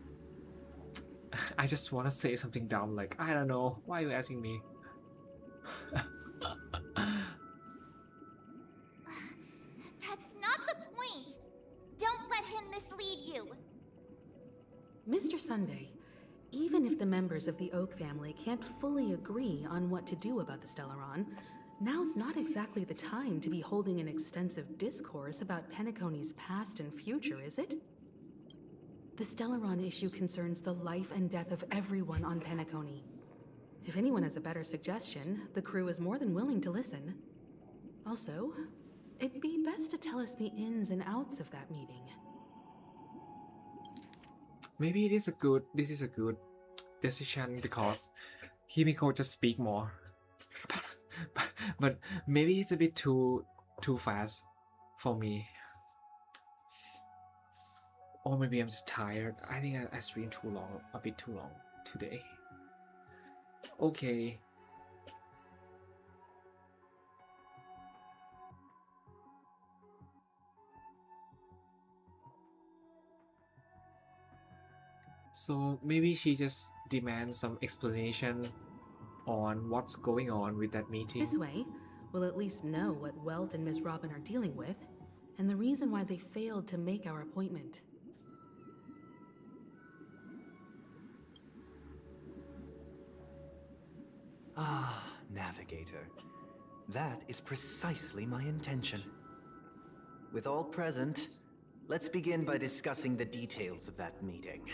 I just want to say something dumb, like, I don't know, why are you asking me? That's not the point. Don't let him mislead you. Mr. Sunday, even if the members of the Oak family can't fully agree on what to do about the Stellaron, now's not exactly the time to be holding an extensive discourse about Penacony's past and future, is it? The Stellaron issue concerns the life and death of everyone on Penacony. If anyone has a better suggestion, the crew is more than willing to listen. Also, it'd be best to tell us the ins and outs of that meeting. Maybe this is a good decision because Himiko just speak more. but maybe it's a bit too fast for me. Or maybe I'm just tired. I think I streamed a bit too long today. Okay. So maybe she just demands some explanation on what's going on with that meeting. This way, we'll at least know what Welt and Ms. Robin are dealing with, and the reason why they failed to make our appointment. Ah, Navigator. That is precisely my intention. With all present, let's begin by discussing the details of that meeting.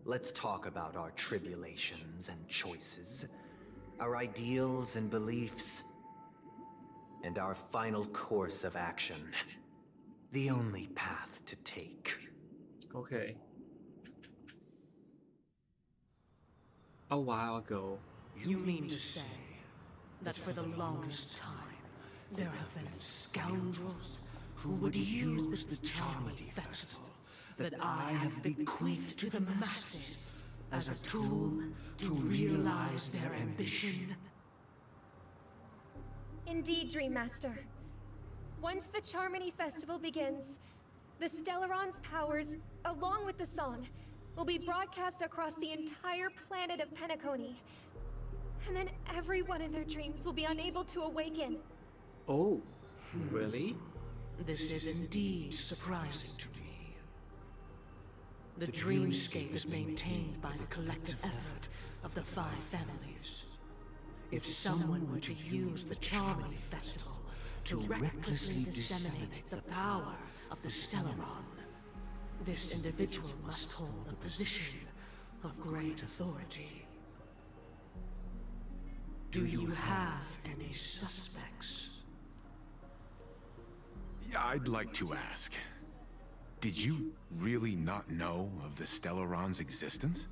Let's talk about our tribulations and choices, our ideals and beliefs, and our final course of action. The only path to take. Okay. A while ago. You mean to say that for the longest time, there have been scoundrels who would use this Charmony Festival that I have bequeathed to the masses as a tool to realize their ambition? Indeed, Dreammaster. Once the Charmony Festival begins, the Stellaron's powers, along with the song, will be broadcast across the entire planet of Penacony. And then everyone in their dreams will be unable to awaken. Oh, really? This is indeed surprising to me. The dreamscape is maintained by the collective effort of the 5 families. If someone were to use the Charmony Festival to recklessly disseminate the power of the Stellaron, this individual must hold a position of great authority. Do you have any suspects? Yeah, I'd like to ask. Did you really not know of the Stellaron's existence?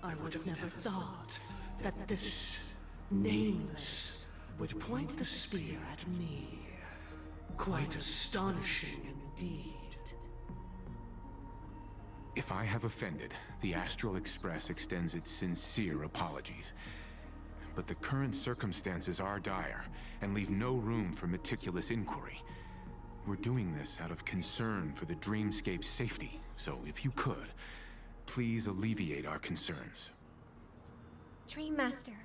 I would have never thought that this nameless would point the spear at me. Quite astonishing indeed. If I have offended, the Astral Express extends its sincere apologies. But the current circumstances are dire and leave no room for meticulous inquiry. We're doing this out of concern for the Dreamscape's safety, so if you could, please alleviate our concerns. Dreammaster,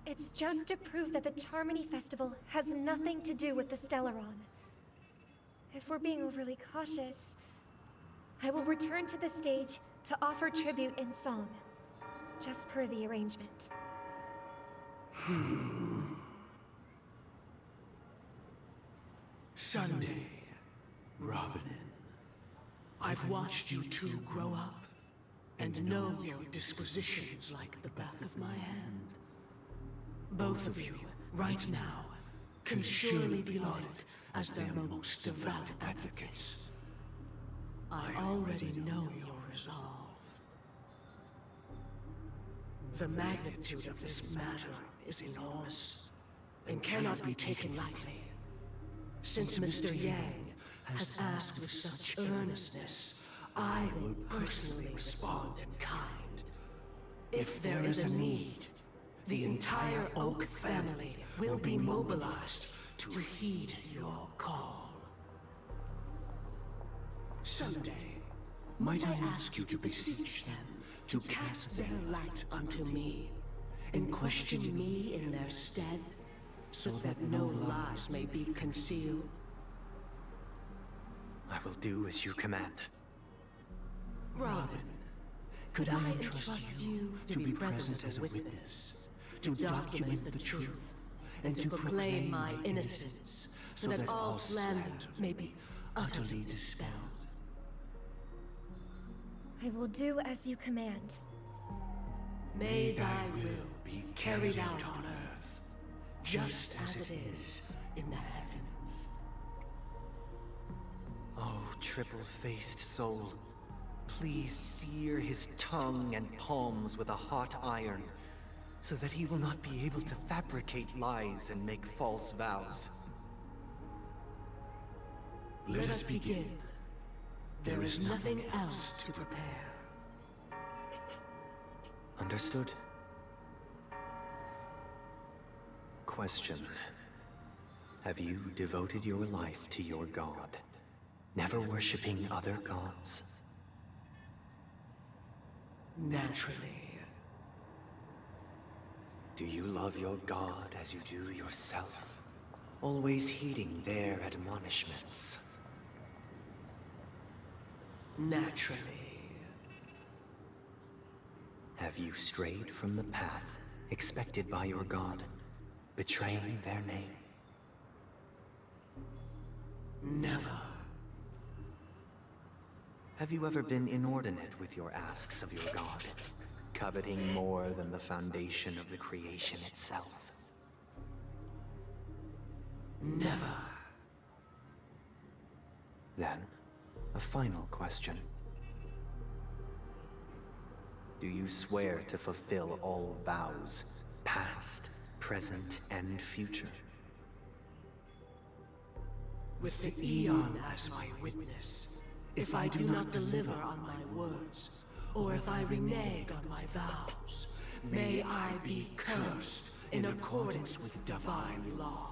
it's just to prove that the Charmony Festival has nothing to do with the Stellaron. If we're being overly cautious, I will return to the stage to offer tribute in song, just per the arrangement. Sunday, Robin. I've watched you two grow up and know your dispositions like the back of my hand. Both of you, right now, can surely be lauded as their most devout advocates. I already know your resolve. The magnitude of this matter is enormous and cannot be taken lightly. Since Mr. Yang has asked with such earnestness, I will personally respond in kind. If there is a need, the entire Oak family will be mobilized to heed your call. Someday, might I ask you to beseech them to cast their light unto me, and question me in their stead, so that no lies may be concealed? I will do as you command. Robin, could I entrust you to be present as a witness, to document the truth, and to proclaim my innocence, so that all slander may be utterly dispelled? I will do as you command. May thy will be carried out on earth, just as it is in the heavens. Oh, triple-faced soul, please sear his tongue and palms with a hot iron, so that he will not be able to fabricate lies and make false vows. Let us begin. There is nothing else to prepare. Understood. Question. Have you devoted your life to your god, never worshipping other gods? Naturally. Do you love your god as you do yourself, always heeding their admonishments? Naturally. Have you strayed from the path expected by your god, betraying their name? Never. Have you ever been inordinate with your asks of your god, coveting more than the foundation of the creation itself? Never. Then, a final question. Do you swear to fulfill all vows, past, present, and future? With the Eon as my witness, if I do not deliver on my words, or if I renege on my vows, may I be cursed in accordance with divine law.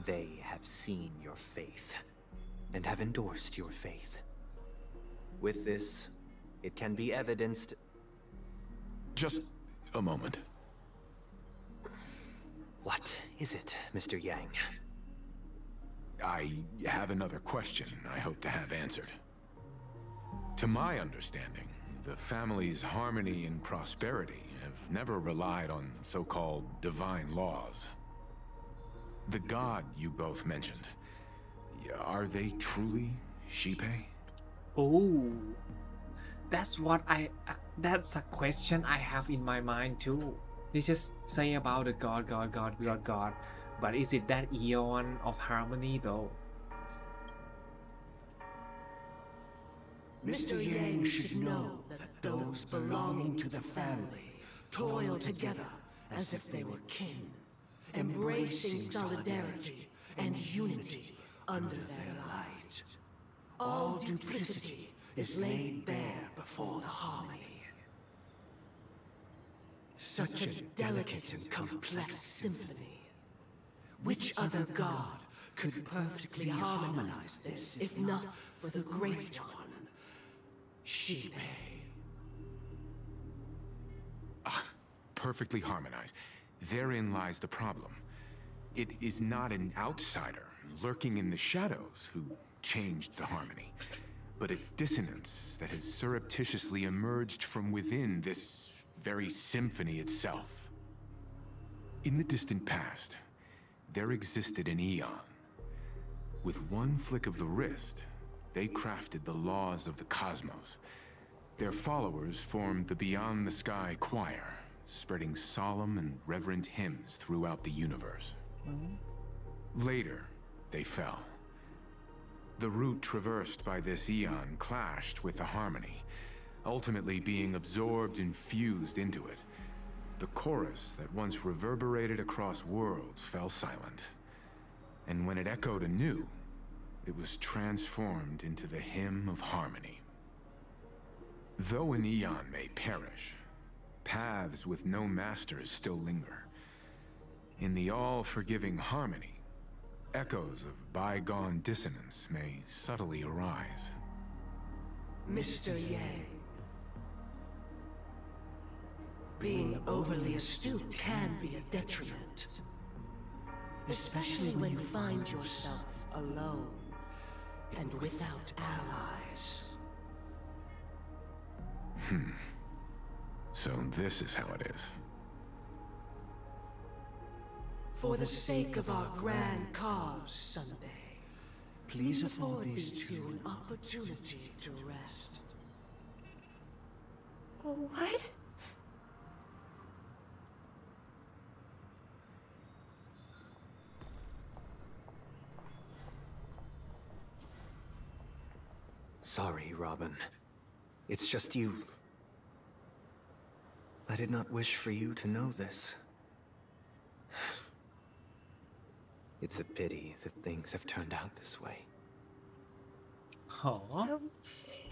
They have seen your faith, and have endorsed your faith. With this, it can be evidenced... Just a moment. What is it, Mr. Yang? I have another question I hope to have answered. To my understanding, the family's harmony and prosperity have never relied on so-called divine laws. The god you both mentioned, are they truly Shipe? Oh, that's what that's a question I have in my mind too. They just say about the god. But is it that eon of harmony though? Mr. Yang should know that those belonging to the family toil together as if they were kin, embracing solidarity and unity under their light. All duplicity is laid bare before the harmony. Such a delicate and complex symphony. Which other god could perfectly harmonize this, if not for the great one, Shibe? Perfectly harmonized. Therein lies the problem. It is not an outsider lurking in the shadows who changed the harmony, but a dissonance that has surreptitiously emerged from within this very symphony itself. In the distant past, there existed an eon. With one flick of the wrist, they crafted the laws of the cosmos. Their followers formed the Beyond the Sky Choir, spreading solemn and reverent hymns throughout the universe. Later, they fell. The route traversed by this eon clashed with the harmony, ultimately being absorbed and fused into it. The chorus that once reverberated across worlds fell silent. And when it echoed anew, it was transformed into the hymn of harmony. Though an eon may perish, paths with no masters still linger. In the all-forgiving harmony, echoes of bygone dissonance may subtly arise. Mr. Yang. Being overly astute can be a detriment. Especially when you find yourself alone and without allies. So this is how it is. For the sake of our grand cause, Sunday, please afford these two an opportunity to rest. What? Sorry, Robin. It's just you. I did not wish for you to know this. It's a pity that things have turned out this way. Huh? So,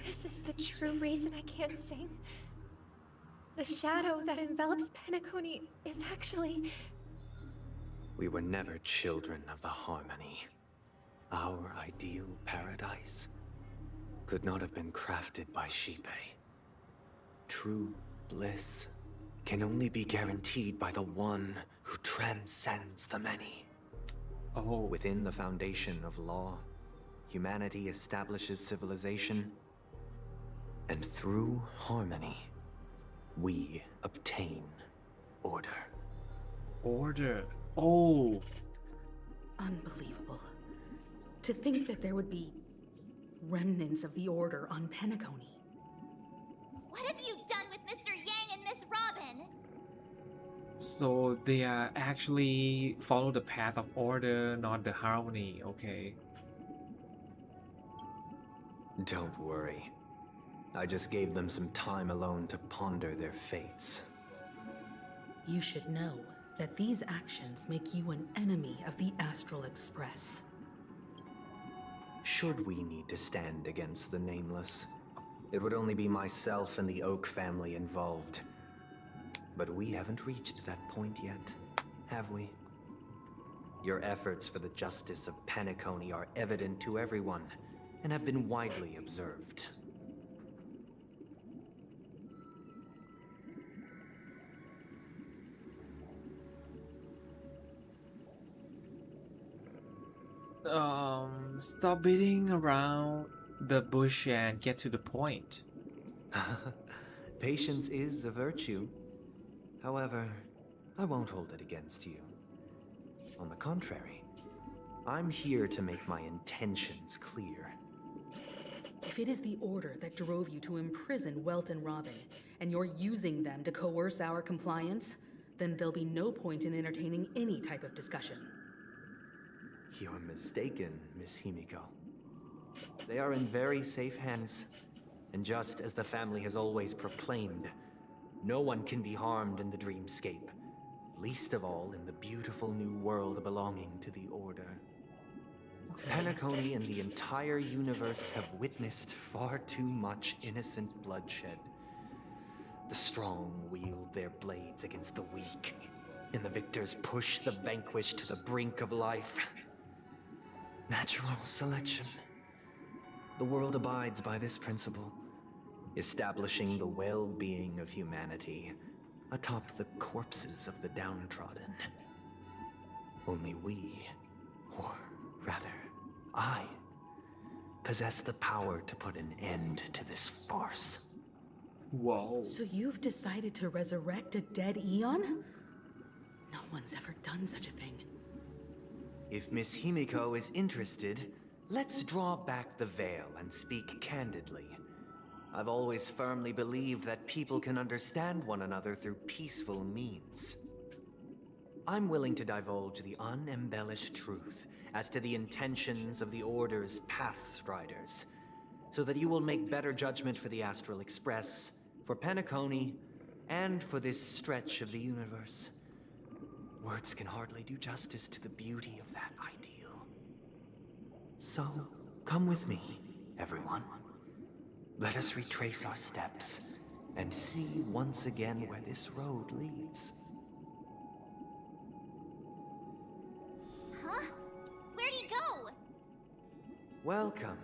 this is the true reason I can't sing? The shadow that envelops Penacony is actually... We were never children of the harmony. Our ideal paradise could not have been crafted by Shibe. True bliss can only be guaranteed by the one who transcends the many. Within the foundation of law, humanity establishes civilization, and through harmony, we obtain order. Order? Oh. Unbelievable. To think that there would be remnants of the Order on Penacony. What have you done with Mr. Yang and Miss Robin? So they are actually follow the path of order, not the harmony, okay. Don't worry. I just gave them some time alone to ponder their fates. You should know that these actions make you an enemy of the Astral Express. Should we need to stand against the Nameless, it would only be myself and the Oak family involved. But we haven't reached that point yet, have we? Your efforts for the justice of Penacony are evident to everyone, and have been widely observed. Stop beating around the bush and get to the point. Patience is a virtue. However, I won't hold it against you. On the contrary, I'm here to make my intentions clear. If it is the Order that drove you to imprison Welt and Robin, and you're using them to coerce our compliance, then there'll be no point in entertaining any type of discussion. You're mistaken, Miss Himiko. They are in very safe hands. And just as the family has always proclaimed, no one can be harmed in the dreamscape, least of all in the beautiful new world belonging to the Order. Penacony and the entire universe have witnessed far too much innocent bloodshed. The strong wield their blades against the weak, and the victors push the vanquished to the brink of life. Natural selection. The world abides by this principle, establishing the well-being of humanity atop the corpses of the downtrodden. Only we, or rather, I, possess the power to put an end to this farce. Whoa. So you've decided to resurrect a dead Eon? No one's ever done such a thing. If Miss Himiko is interested, let's draw back the veil and speak candidly. I've always firmly believed that people can understand one another through peaceful means. I'm willing to divulge the unembellished truth as to the intentions of the Order's Pathstriders, so that you will make better judgment for the Astral Express, for Penacony, and for this stretch of the universe. Words can hardly do justice to the beauty of that ideal. So, come with me, everyone. Let us retrace our steps and see once again where this road leads. Huh? Where'd he go? Welcome.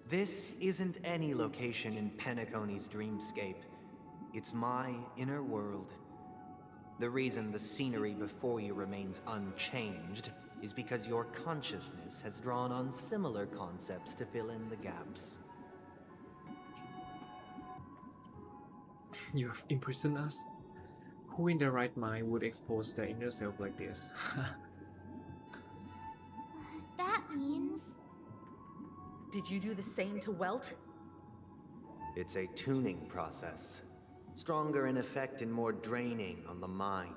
This isn't any location in Penacony's dreamscape. It's my inner world. The reason the scenery before you remains unchanged is because your consciousness has drawn on similar concepts to fill in the gaps. You have imprisoned us? Who in their right mind would expose their inner self like this? That means... Did you do the same to Welt? It's a tuning process. Stronger in effect and more draining on the mind.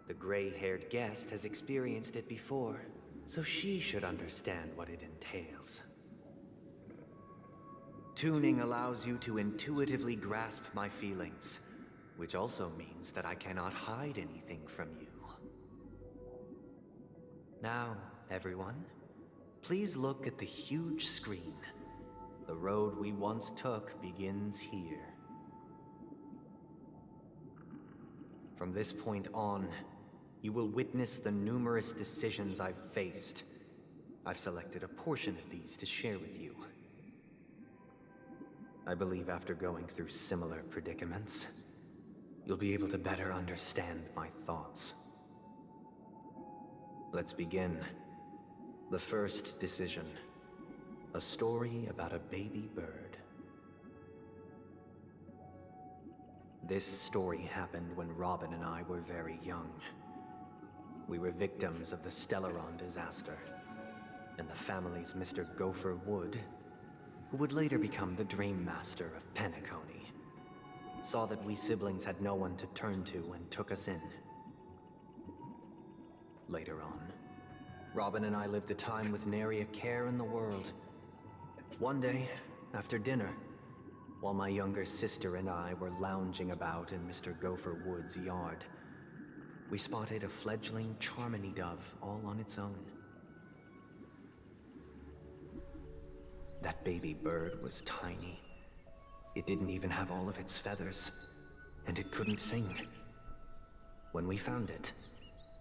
The gray-haired guest has experienced it before, so she should understand what it entails. Tuning allows you to intuitively grasp my feelings, which also means that I cannot hide anything from you. Now, everyone, please look at the huge screen. The road we once took begins here. From this point on, you will witness the numerous decisions I've faced. I've selected a portion of these to share with you. I believe after going through similar predicaments, you'll be able to better understand my thoughts. Let's begin. The first decision. A story about a baby bird. This story happened when Robin and I were very young. We were victims of the Stellaron disaster, and the family's Mr. Gopher Wood, who would later become the Dreammaster of Penacony, saw that we siblings had no one to turn to and took us in. Later on, Robin and I lived a time with nary a care in the world. One day, after dinner, while my younger sister and I were lounging about in Mr. Gopher Wood's yard, we spotted a fledgling Charmony dove all on its own. That baby bird was tiny. It didn't even have all of its feathers, and it couldn't sing. When we found it,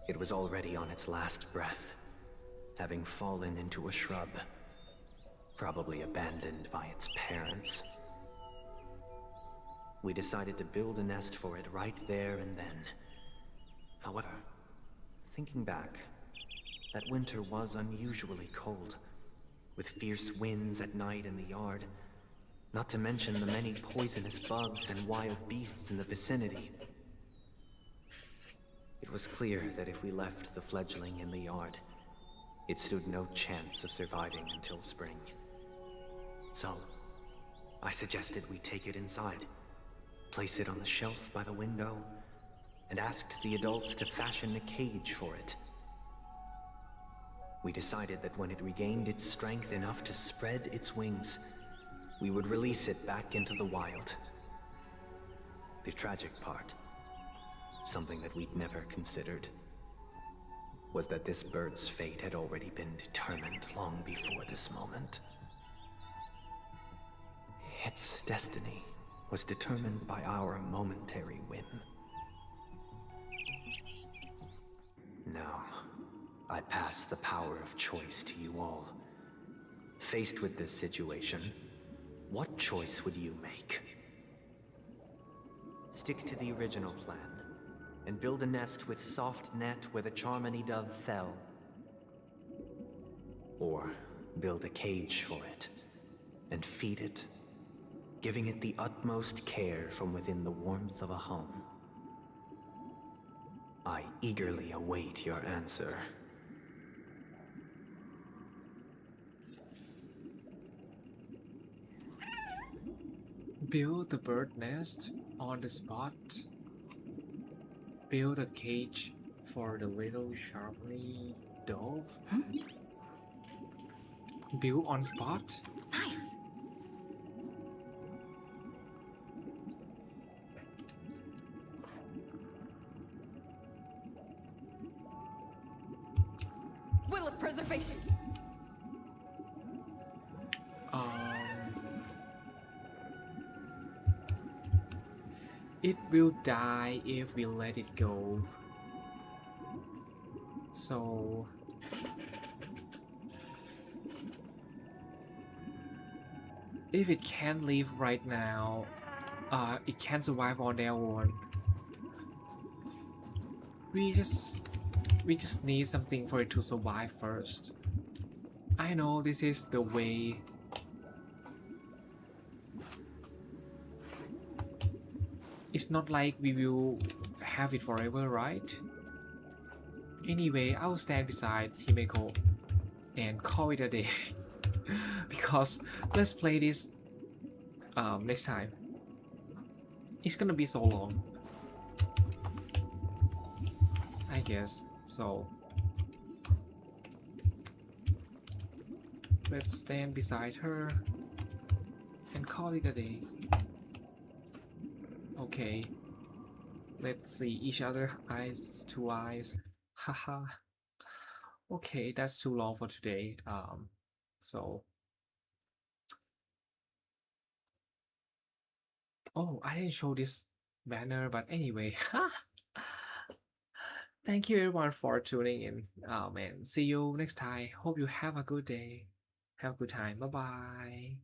it was already on its last breath, having fallen into a shrub, probably abandoned by its parents. We decided to build a nest for it right there and then. However, thinking back, that winter was unusually cold, with fierce winds at night in the yard, not to mention the many poisonous bugs and wild beasts in the vicinity. It was clear that if we left the fledgling in the yard, it stood no chance of surviving until spring. So, I suggested we take it inside, place it on the shelf by the window, and asked the adults to fashion a cage for it. We decided that when it regained its strength enough to spread its wings, we would release it back into the wild. The tragic part, something that we'd never considered, was that this bird's fate had already been determined long before this moment. Its destiny was determined by our momentary whim. Now, I pass the power of choice to you all. Faced with this situation, what choice would you make? Stick to the original plan, and build a nest with soft net where the Charmony dove fell. Or build a cage for it, and feed it, giving it the utmost care from within the warmth of a home. I eagerly await your answer. Build the bird nest on the spot. Build a cage for the little Charmony dove. Build on spot. Nice. Will of preservation. It will die if we let it go. So if it can't live right now, it can't survive on their own. We just need something for it to survive first. I know this is the way. It's not like we will have it forever, right? Anyway, I'll stand beside Himeko and call it a day. Because let's play this next time. It's gonna be so long, I guess. So let's stand beside her and call it a day. Okay, let's see each other eyes to eyes. Haha. Okay, that's too long for today. So oh, I didn't show this banner, but anyway. Thank you everyone for tuning in. Oh man, see you next time. Hope you have a good day. Have a good time. Bye bye.